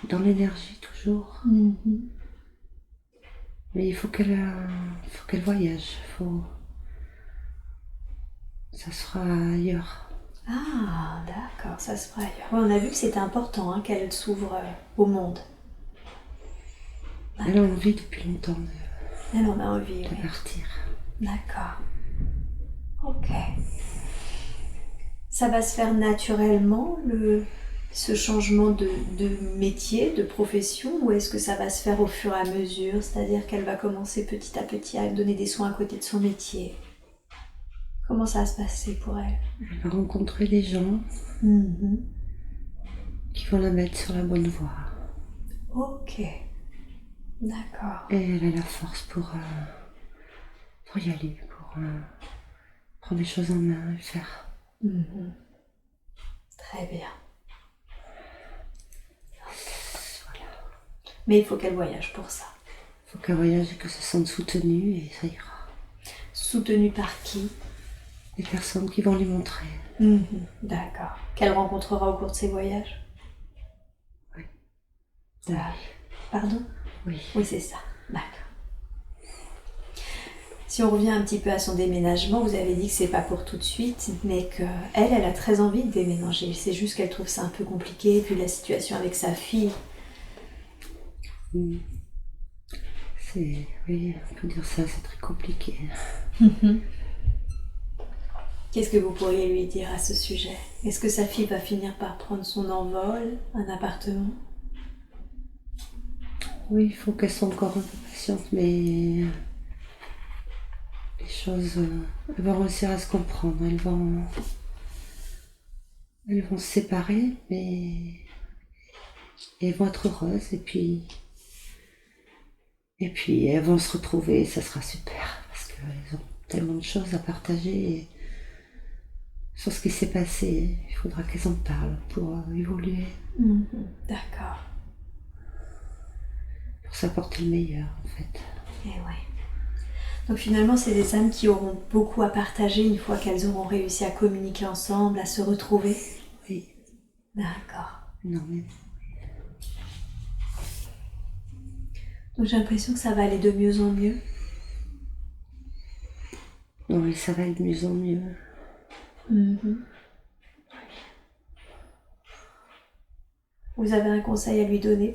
Dans l'énergie, toujours. Mhm. Mais il faut qu'elle voyage. Ça sera ailleurs. Ah, d'accord, ça se fera ailleurs. Ouais, on a vu que c'était important hein, qu'elle s'ouvre au monde. Elle a envie depuis longtemps Elle en a envie, de oui. partir. D'accord. Ok. Ça va se faire naturellement, ce changement de métier, de profession, ou est-ce que ça va se faire au fur et à mesure, c'est-à-dire qu'elle va commencer petit à petit à donner des soins à côté de son métier? Comment ça va se passer pour elle? Elle va rencontrer des gens Mhm. qui vont la mettre sur la bonne voie. Ok, d'accord. Et elle a la force pour y aller, pour prendre les choses en main et faire. Mhm. Très bien. Voilà. Mais il faut qu'elle voyage pour ça. Il faut qu'elle voyage et qu'elle se sente soutenue et ça ira. Soutenue par qui? Des personnes qui vont lui montrer. Mhm. D'accord. Qu'elle rencontrera au cours de ses voyages? Oui. Ça... Oui. Pardon? Oui. Oui, c'est ça. D'accord. Si on revient un petit peu à son déménagement, vous avez dit que c'est pas pour tout de suite, mais qu'elle, elle a très envie de déménager. C'est juste qu'elle trouve ça un peu compliqué, vu la situation avec sa fille. Oui, on peut dire ça, c'est très compliqué. Qu'est-ce que vous pourriez lui dire à ce sujet? Est-ce que sa fille va finir par prendre son envol, un appartement? Oui, il faut qu'elle soit encore un peu patiente, mais les choses, elles vont réussir à se comprendre. Elles vont se séparer, mais elles vont être heureuses et puis elles vont se retrouver et ça sera super parce qu'elles ont tellement de choses à partager sur ce qui s'est passé. Il faudra qu'elles en parlent pour évoluer, D'accord. pour s'apporter le meilleur en fait. Et ouais. Donc finalement, c'est des âmes qui auront beaucoup à partager une fois qu'elles auront réussi à communiquer ensemble, à se retrouver. Oui. D'accord. Non mais Donc j'ai l'impression que ça va aller de mieux en mieux. non mais ça va aller de mieux en mieux. Vous avez un conseil à lui donner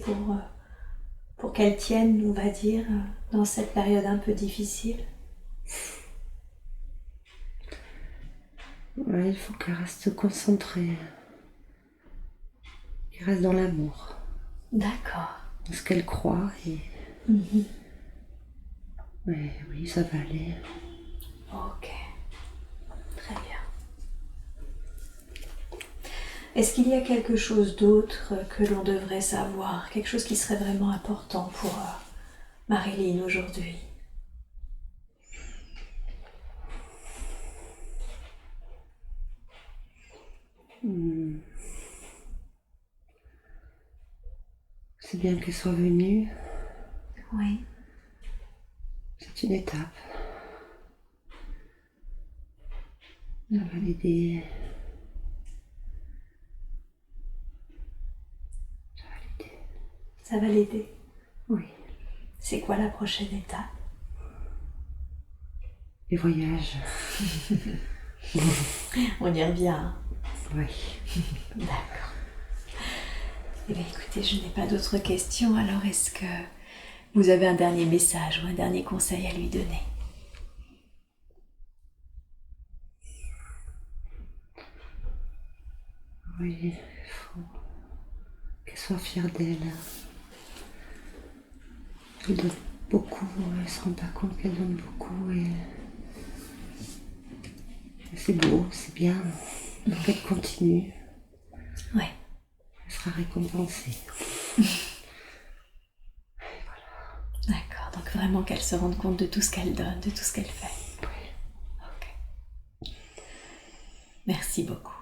pour qu'elle tienne, on va dire, dans cette période un peu difficile? Ouais, il faut qu'elle reste concentrée, qu'elle reste dans l'amour, D'accord. dans ce qu'elle croit et ouais, oui, ça va aller. Ok. Très bien. Est-ce qu'il y a quelque chose d'autre que l'on devrait savoir? Quelque chose qui serait vraiment important pour Marilyn aujourd'hui? C'est bien qu'elle soit venue, Oui. c'est une étape. Ça va l'aider. Ça va l'aider. Ça va l'aider. Oui. C'est quoi la prochaine étape? Les voyages. On y revient. Hein? Oui. D'accord. Eh bien écoutez, je n'ai pas d'autres questions, alors est-ce que vous avez un dernier message ou un dernier conseil à lui donner? Oui, il faut qu'elle soit fière d'elle. beaucoup, elle se rend pas compte qu'elle donne beaucoup et c'est beau, c'est bien. Donc elle continue. Ouais. Elle sera récompensée. D'accord, donc vraiment qu'elle se rende compte de tout ce qu'elle donne, de tout ce qu'elle fait. Oui. Ok. Merci beaucoup.